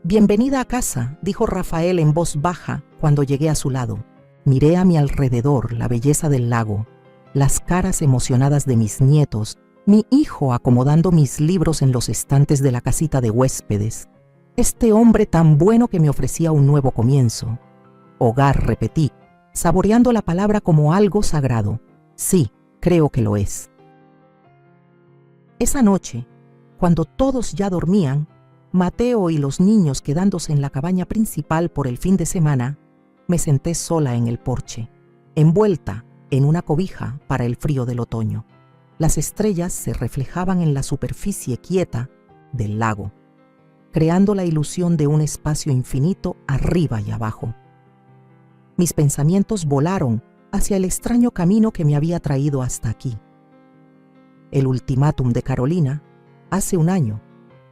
Bienvenida a casa, dijo Rafael en voz baja cuando llegué a su lado. Miré a mi alrededor la belleza del lago, las caras emocionadas de mis nietos, mi hijo acomodando mis libros en los estantes de la casita de huéspedes. Este hombre tan bueno que me ofrecía un nuevo comienzo. Hogar, repetí, saboreando la palabra como algo sagrado. Sí, creo que lo es. Esa noche, cuando todos ya dormían, Mateo y los niños quedándose en la cabaña principal por el fin de semana, me senté sola en el porche, envuelta en una cobija para el frío del otoño. Las estrellas se reflejaban en la superficie quieta del lago, creando la ilusión de un espacio infinito arriba y abajo. Mis pensamientos volaron hacia el extraño camino que me había traído hasta aquí. El ultimátum de Carolina, hace un año,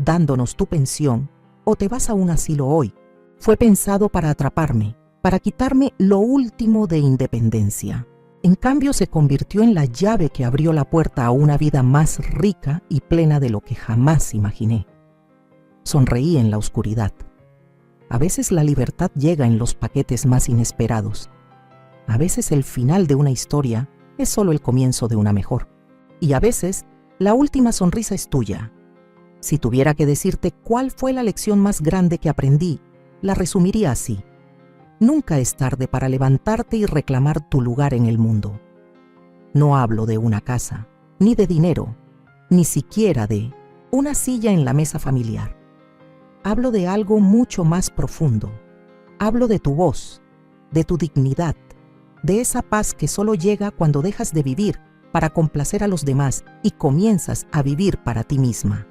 dándonos tu pensión o te vas a un asilo hoy, fue pensado para atraparme, para quitarme lo último de independencia. En cambio, se convirtió en la llave que abrió la puerta a una vida más rica y plena de lo que jamás imaginé. Sonreí en la oscuridad. A veces la libertad llega en los paquetes más inesperados. A veces el final de una historia es solo el comienzo de una mejor. Y a veces la última sonrisa es tuya. Si tuviera que decirte cuál fue la lección más grande que aprendí, la resumiría así. Nunca es tarde para levantarte y reclamar tu lugar en el mundo. No hablo de una casa, ni de dinero, ni siquiera de una silla en la mesa familiar. Hablo de algo mucho más profundo. Hablo de tu voz, de tu dignidad, de esa paz que solo llega cuando dejas de vivir para complacer a los demás y comienzas a vivir para ti misma.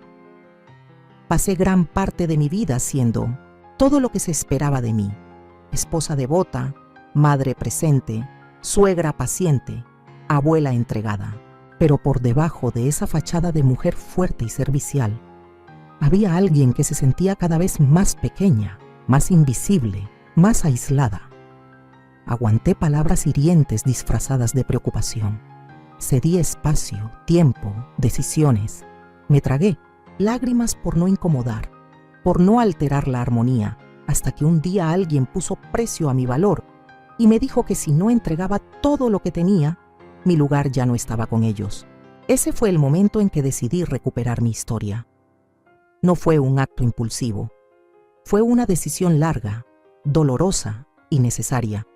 Pasé gran parte de mi vida siendo todo lo que se esperaba de mí: esposa devota, madre presente, suegra paciente, abuela entregada. Pero por debajo de esa fachada de mujer fuerte y servicial, había alguien que se sentía cada vez más pequeña, más invisible, más aislada. Aguanté palabras hirientes disfrazadas de preocupación. Cedí espacio, tiempo, decisiones. Me tragué lágrimas por no incomodar, por no alterar la armonía, hasta que un día alguien puso precio a mi valor y me dijo que si no entregaba todo lo que tenía, mi lugar ya no estaba con ellos. Ese fue el momento en que decidí recuperar mi historia. No fue un acto impulsivo. Fue una decisión larga, dolorosa y necesaria.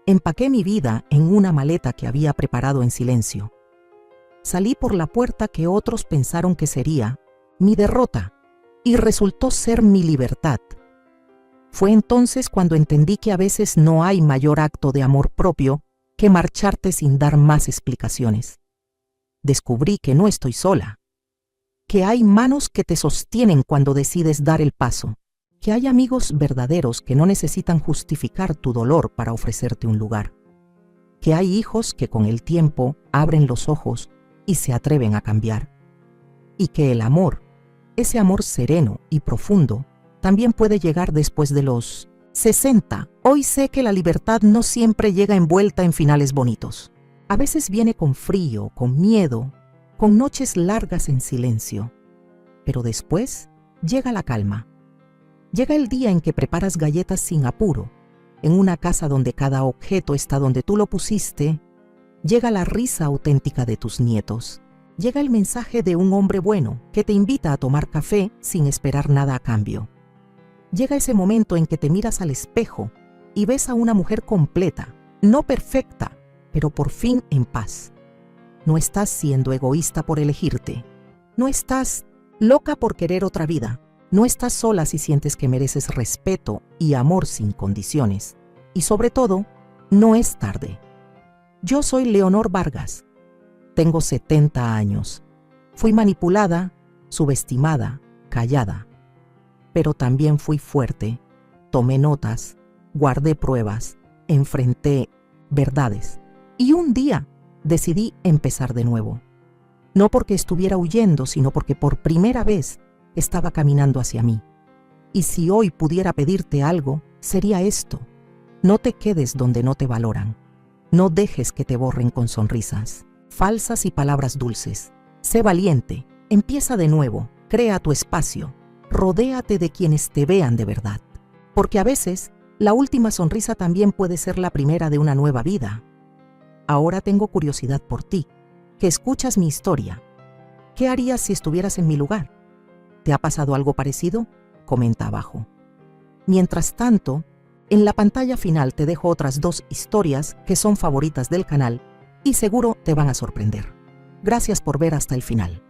Empaqué mi vida en una maleta que había preparado en silencio. Salí por la puerta que otros pensaron que sería mi derrota y resultó ser mi libertad. Fue entonces cuando entendí que a veces no hay mayor acto de amor propio que marcharte sin dar más explicaciones. Descubrí que no estoy sola, que hay manos que te sostienen cuando decides dar el paso, que hay amigos verdaderos que no necesitan justificar tu dolor para ofrecerte un lugar, que hay hijos que con el tiempo abren los ojos y se atreven a cambiar, y que el amor, ese amor sereno y profundo, también puede llegar después de los 60. Hoy sé que la libertad no siempre llega envuelta en finales bonitos. A veces viene con frío, con miedo, con noches largas en silencio. Pero después llega la calma. Llega el día en que preparas galletas sin apuro, en una casa donde cada objeto está donde tú lo pusiste. Llega la risa auténtica de tus nietos. Llega el mensaje de un hombre bueno que te invita a tomar café sin esperar nada a cambio. Llega ese momento en que te miras al espejo y ves a una mujer completa, no perfecta, pero por fin en paz. No estás siendo egoísta por elegirte. No estás loca por querer otra vida. No estás sola si sientes que mereces respeto y amor sin condiciones. Y sobre todo, no es tarde. Yo soy Leonor Vargas. Tengo 70 años. Fui manipulada, subestimada, callada. Pero también fui fuerte, tomé notas, guardé pruebas, enfrenté verdades. Y un día decidí empezar de nuevo. No porque estuviera huyendo, sino porque por primera vez estaba caminando hacia mí. Y si hoy pudiera pedirte algo, sería esto: no te quedes donde no te valoran. No dejes que te borren con sonrisas falsas y palabras dulces. Sé valiente, empieza de nuevo, crea tu espacio. Rodéate de quienes te vean de verdad, porque a veces la última sonrisa también puede ser la primera de una nueva vida. Ahora tengo curiosidad por ti, que escuchas mi historia. ¿Qué harías si estuvieras en mi lugar? ¿Te ha pasado algo parecido? Comenta abajo. Mientras tanto, en la pantalla final te dejo otras 2 historias que son favoritas del canal y seguro te van a sorprender. Gracias por ver hasta el final.